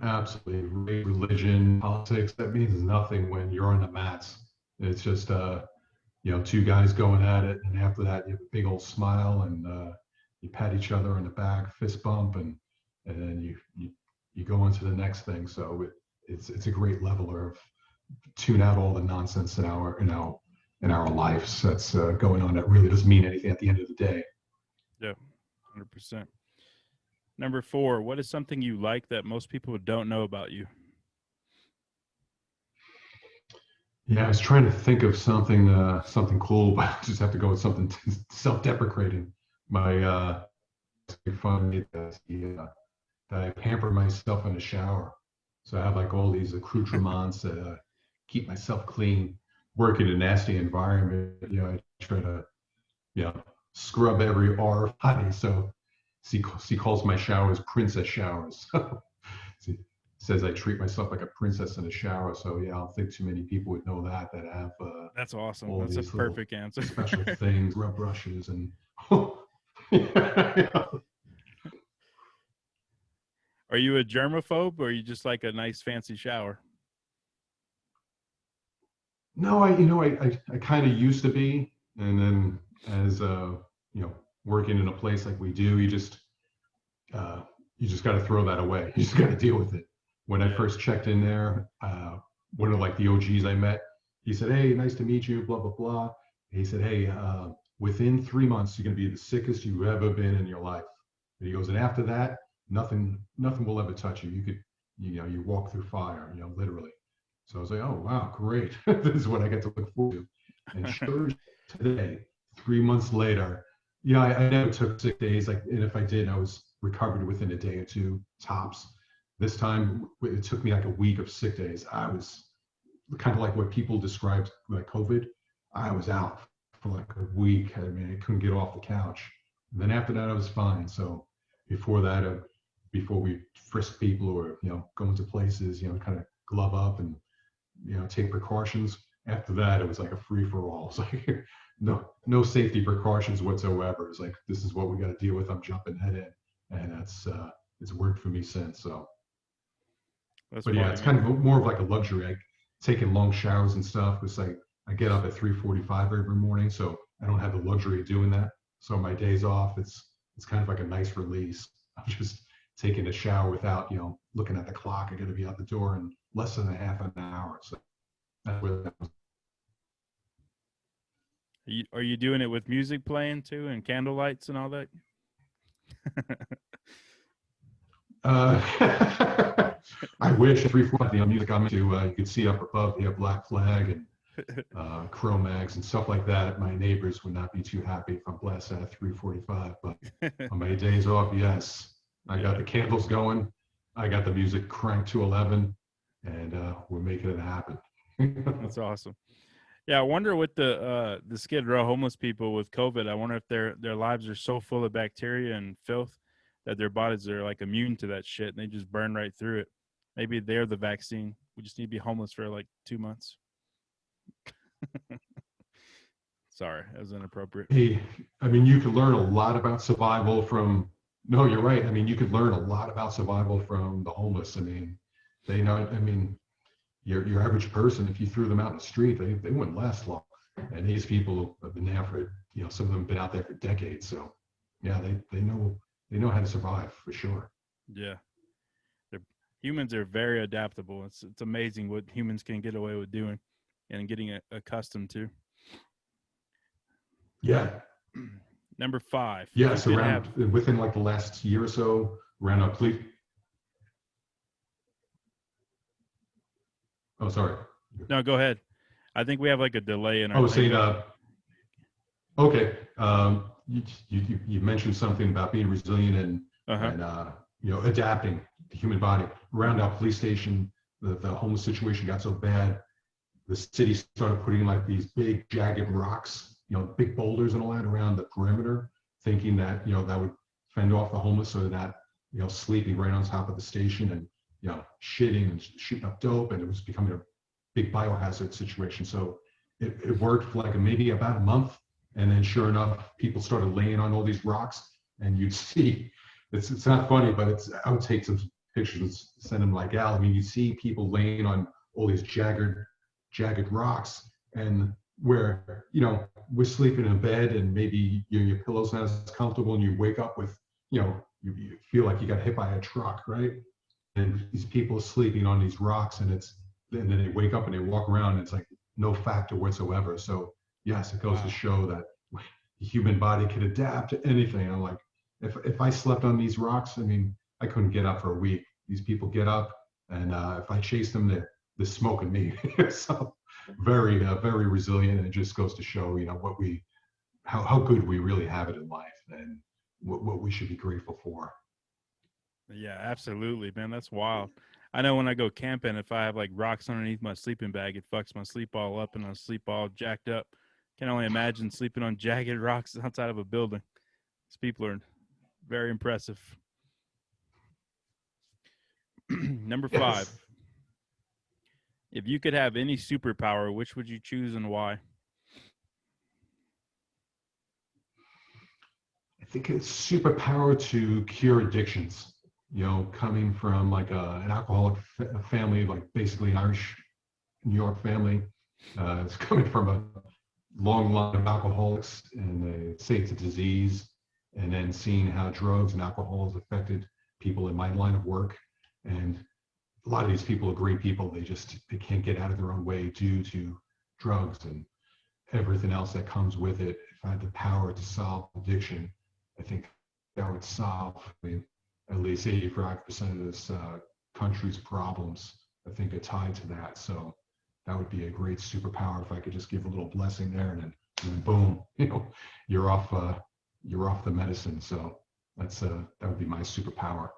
Absolutely. Religion, politics, that means nothing when you're on the mats. It's just, two guys going at it, and after that, you have a big old smile, and you pat each other on the back, fist bump, and then you go into the next thing. So it's a great leveler of tune out all the nonsense in our lives that's going on that really doesn't mean anything at the end of the day. Yeah, 100%. Number 4, what is something you like that most people don't know about you? Yeah, I was trying to think of something cool, but I just have to go with something self-deprecating. My funny that I pamper myself in the shower. So I have like all these accoutrements that keep myself clean. Work in a nasty environment, I try to, scrub every body. So she calls my showers princess showers. She says I treat myself like a princess in a shower. So yeah, I don't think too many people would know that have. That's awesome. That's a perfect answer. Special things, rub brushes, and. Are you a germaphobe, or are you just like a nice fancy shower? No, I kind of used to be, and then as working in a place like we do, you just got to throw that away. You just got to deal with it. When I first checked in there, one of like the OGs I met, he said, "Hey, nice to meet you," blah blah blah. He said, hey, within 3 months, you're going to be the sickest you've ever been in your life. And he goes, and after that, nothing will ever touch you. You could, you walk through fire, literally. So I was like, oh, wow, great. This is what I get to look forward to. And sure as today, 3 months later, I never took sick days. Like, and if I did, I was recovered within a day or two, tops. This time, it took me like a week of sick days. I was kind of like what people described like COVID. I was out for like a week. I mean, I couldn't get off the couch. And then after that, I was fine. So before that, before we frisk people or, go into places, kind of glove up and, take precautions. After that, it was like a free for all. It's like no safety precautions whatsoever. It's like, this is what we got to deal with. I'm jumping head in. And that's, it's worked for me since. So, but yeah, it's kind of more of like a luxury. Taking long showers and stuff. It's like I get up at 3:45 every morning, so I don't have the luxury of doing that. So my days off, it's kind of like a nice release. I'm just taking a shower without, looking at the clock. I got to be out the door in less than a half an hour. So that's where that was. Are you doing it with music playing too and candle lights and all that? I wish at 3:45 the music I'm into, you could see up above the Black Flag and Cro-Mags and stuff like that. My neighbors would not be too happy if I'm blasting at 3:45. But on my days off, yes, I got the candles going. I got the music cranked to 11, and we're making it happen. That's awesome. Yeah, I wonder what the Skid Row homeless people with COVID. I wonder if their lives are so full of bacteria and filth that their bodies are like immune to that shit and they just burn right through it. Maybe they're the vaccine. We just need to be homeless for like 2 months. Sorry, that was inappropriate. Hey, I mean, you could learn a lot about survival from. No, you're right. I mean, you could learn a lot about survival from the homeless. I mean, they know. I mean, your average person, if you threw them out in the street, they wouldn't last long. And these people have been there for, some of them have been out there for decades. So, yeah, they know how to survive for sure. Yeah, humans are very adaptable. It's amazing what humans can get away with doing and getting accustomed to. Yeah. Number 5. Yes, within like the last year or so, around police. Oh, sorry. No, go ahead. I think we have like a delay in our. Oh, saying, okay. You mentioned something about being resilient and adapting the human body. Around our police station, the homeless situation got so bad, the city started putting like these big jagged rocks, big boulders and all that around the perimeter, thinking that, that would fend off the homeless so that, sleeping right on top of the station and, shitting and shooting up dope. And it was becoming a big biohazard situation. So it worked for like maybe about a month. And then sure enough, people started laying on all these rocks and you'd see, it's not funny, but I would take some pictures and send them like Al. I mean, you see people laying on all these jagged rocks and where, we're sleeping in bed and maybe your pillow's not as comfortable and you wake up with, you feel like you got hit by a truck, right? And these people are sleeping on these rocks and then they wake up and they walk around and it's like no factor whatsoever. So yes, it goes to show that the human body can adapt to anything. I'm like, if I slept on these rocks, I mean, I couldn't get up for a week. These people get up and if I chase them, they're smoking me. So very resilient, and it just goes to show, how good we really have it in life and what we should be grateful for. Yeah, absolutely, man. That's wild. I know when I go camping, if I have like rocks underneath my sleeping bag, it fucks my sleep all up and I sleep all jacked up. Can only imagine sleeping on jagged rocks outside of a building. These people are very impressive. Number 5. Yes. If you could have any superpower, which would you choose and why? I think it's superpower to cure addictions. Coming from like an alcoholic family, like basically Irish New York family. It's coming from a long line of alcoholics, and they say it's a disease. And then seeing how drugs and alcohol has affected people in my line of work. And a lot of these people are great people. They can't get out of their own way due to drugs. And everything else that comes with it. If I had the power to solve addiction, I think that would solve, I mean, at least 85% of this country's problems. I think are tied to that. So that would be a great superpower if I could just give a little blessing there, and then boom, you're off the medicine. So that would be my superpower.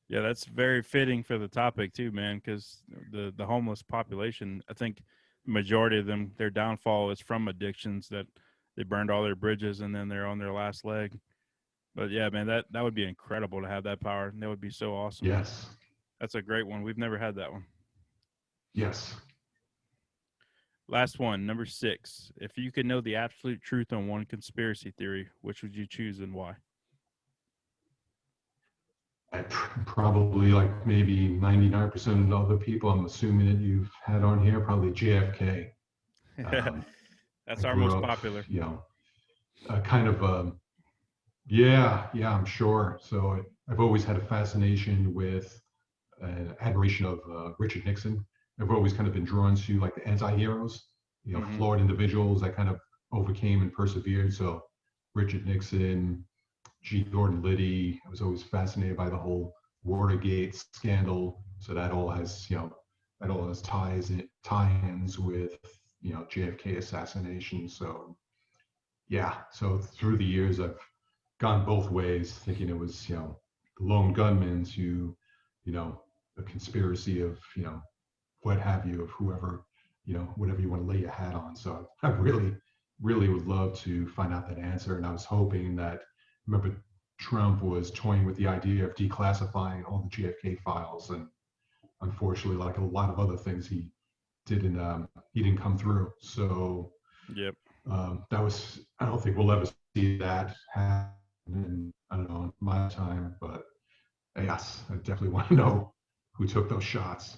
Yeah, that's very fitting for the topic too, man, because the homeless population, I think the majority of them, their downfall is from addictions, that they burned all their bridges and then they're on their last leg. But yeah, man, that would be incredible to have that power. That would be so awesome. Yes. That's a great one. We've never had that one. Yes. Last one, number 6. If you could know the absolute truth on one conspiracy theory, which would you choose and why? Probably like maybe 99% of the other people I'm assuming that you've had on here, probably JFK. That's our most popular. Kind of, yeah, I'm sure. So I've always had a fascination with admiration of Richard Nixon. I've always kind of been drawn to like the anti-heroes, flawed individuals that kind of overcame and persevered. So Richard Nixon, G. Gordon Liddy. I was always fascinated by the whole Watergate scandal. So that all has, tie-ins with, JFK assassination. So yeah, so through the years, I've gone both ways, thinking it was, the lone gunmen to, a conspiracy of, what have you, of whoever, whatever you want to lay your hat on. So I really, really would love to find out that answer. And I was hoping that, remember, Trump was toying with the idea of declassifying all the JFK files, and unfortunately, like a lot of other things, he didn't come through. So yep, that was, I don't think we'll ever see that happen in, I don't know, my time, but yes, I definitely want to know who took those shots.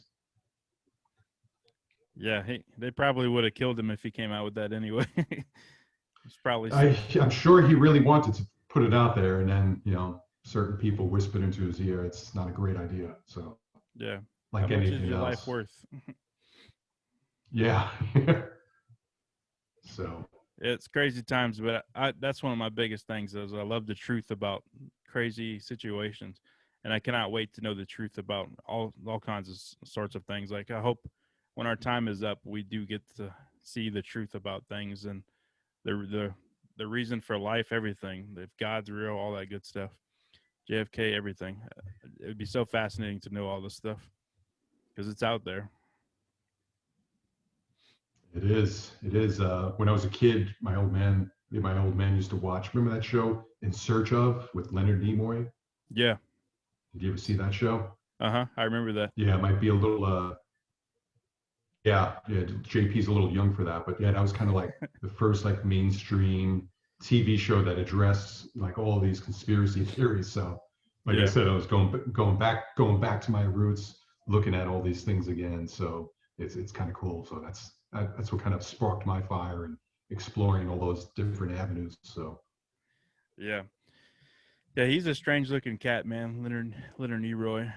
Yeah, they probably would have killed him if he came out with that anyway. It's probably. I'm sure he really wanted to put it out there, and then certain people whispered into his ear, "It's not a great idea." So yeah, like how much anything is your else. life worth? Yeah. So it's crazy times, but that's one of my biggest things is I love the truth about crazy situations, and I cannot wait to know the truth about all kinds of sorts of things. Like I hope when our time is up, we do get to see the truth about things and the reason for life, everything. If God's real, all that good stuff. JFK, everything. It would be so fascinating to know all this stuff because it's out there. It is. When I was a kid, my old man used to watch. Remember that show In Search of with Leonard Nimoy? Yeah. Did you ever see that show? I remember that. Yeah, it might be a little. Yeah. JP's a little young for that, but yeah, that was kind of like the first like mainstream TV show that addressed like all these conspiracy theories. So, like I said, I was going back to my roots, looking at all these things again. So it's kind of cool. So that's what kind of sparked my fire and exploring all those different avenues. So yeah, he's a strange looking cat, man. Leonard Nimoy.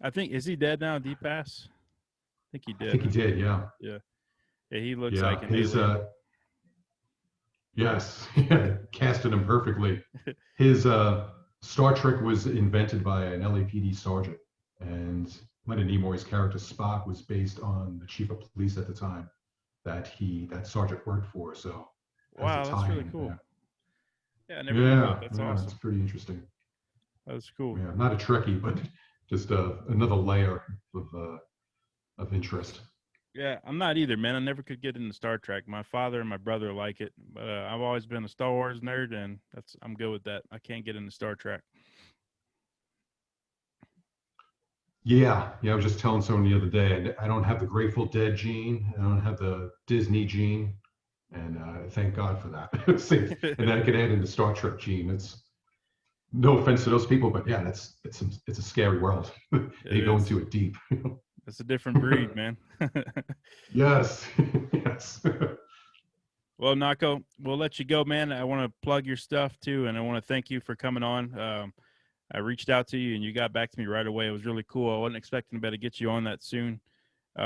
I think, is he dead now? Did he pass? I think he did. I think he did. Yeah. He looks like an his alien. Yes, casted him perfectly. His Star Trek was invented by an LAPD sergeant, and Leonard Nimoy's character Spock was based on the chief of police at the time that sergeant worked for. So wow, that's really cool. There. Yeah, I never knew that. That's awesome. That's pretty interesting. That's cool. Yeah, not a Trekkie, but just another layer of interest. Yeah, I'm not either, man. I never could get into Star Trek. My father and my brother like it, but I've always been a Star Wars nerd, and I'm good with that. I can't get into Star Trek. Yeah, I was just telling someone the other day, I don't have the Grateful Dead gene, I don't have the Disney gene, and thank God for that. And then I can add in the Star Trek gene. It's no offense to those people, but yeah, it's a scary world. They go into it deep. It's a different breed, man. Yes. Well, Knocko, we'll let you go, man. I want to plug your stuff too, and I want to thank you for coming on. I reached out to you, and you got back to me right away. It was really cool. I wasn't expecting to be able to get you on that soon.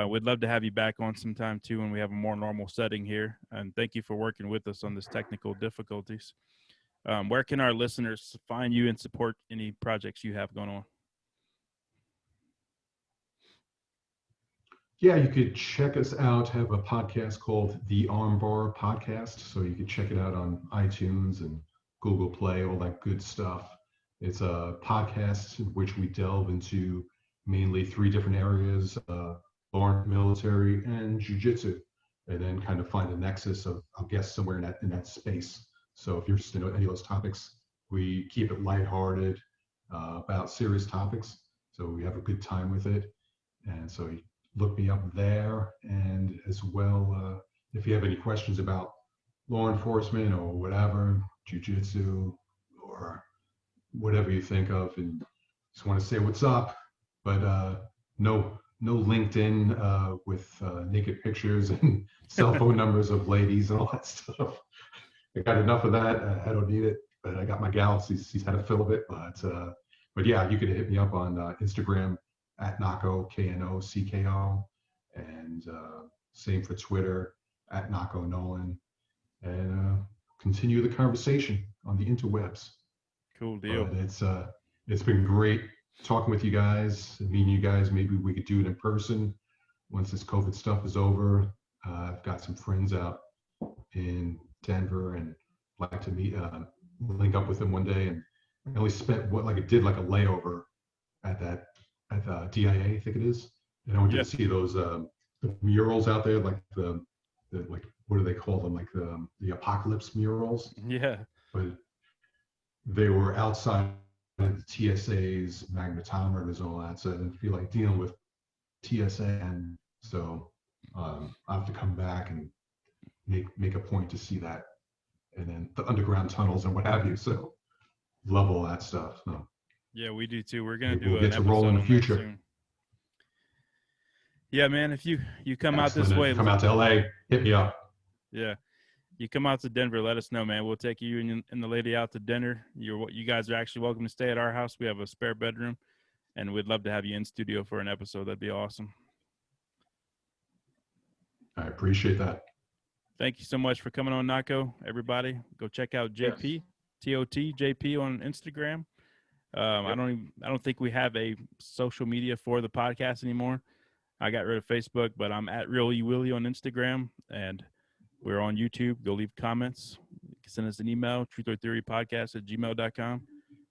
We'd love to have you back on sometime too when we have a more normal setting here. And thank you for working with us on this technical difficulties. Where can our listeners find you and support any projects you have going on? Yeah, you could check us out. Have a podcast called the Armbar Podcast. So you can check it out on iTunes and Google Play, all that good stuff. It's a podcast in which we delve into mainly 3 different areas, law, military, and jiu-jitsu, and then kind of find a nexus of guests somewhere in that space. So if you're interested in any of those topics, we keep it lighthearted about serious topics. So we have a good time with it. And so you look me up there. And as well, if you have any questions about law enforcement or whatever, jiu-jitsu or whatever you think of, and just want to say what's up, but no LinkedIn with naked pictures and cell phone numbers of ladies and all that stuff. I got enough of that. I don't need it, but I got my gal. She's had a fill of it. But yeah, you could hit me up on Instagram at Knocko, KNOCKO, and same for Twitter at Knocko Nolan, and continue the conversation on the interwebs. Cool deal. But it's been great talking with you guys, meeting you guys. Maybe we could do it in person once this COVID stuff is over. I've got some friends out in Denver and like to link up with them one day. And I only spent a layover at DIA, I think it is. And I went to see those the murals out there, like the what do they call them? Like the apocalypse murals. Yeah. But they were outside of the TSA's magnetometers and all that, so I didn't feel like dealing with TSA, and so I'll have to come back and make a point to see that, and then the underground tunnels and what have you. So love all that stuff. So yeah, we do too. We're gonna we'll get to roll in the future. Yeah, man. If you come out this way, come out to LA, hit me up. Yeah. You come out to Denver, let us know, man. We'll take you and the lady out to dinner. You guys are actually welcome to stay at our house. We have a spare bedroom, and we'd love to have you in studio for an episode. That'd be awesome. I appreciate that. Thank you so much for coming on, Knocko. Everybody, go check out JP, TOT JP on Instagram. I don't think we have a social media for the podcast anymore. I got rid of Facebook, but I'm at Real E Willie on Instagram, and we're on YouTube. Go leave comments. Send us an email, truthertheorypodcast@gmail.com.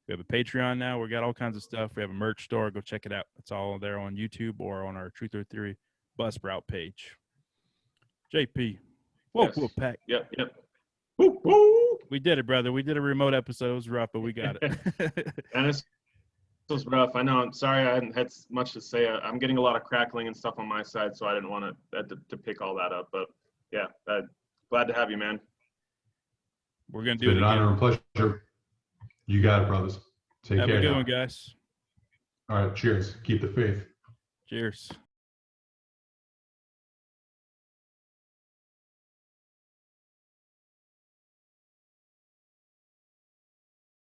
We have a Patreon now. We got all kinds of stuff. We have a merch store. Go check it out. It's all there on YouTube or on our Truth or Theory Buzzsprout page. JP. Whoa, whoa, Pack. Yep. Woo, woo. We did it, brother. We did a remote episode. It was rough, but we got it. And this was rough. I know. I'm sorry I hadn't had much to say. I'm getting a lot of crackling and stuff on my side, so I didn't want to pick all that up. But yeah, glad to have you, man. We're gonna do it. It's been an honor and pleasure. You got it, brothers. Take care. Have a good one, guys. All right. Cheers. Keep the faith. Cheers.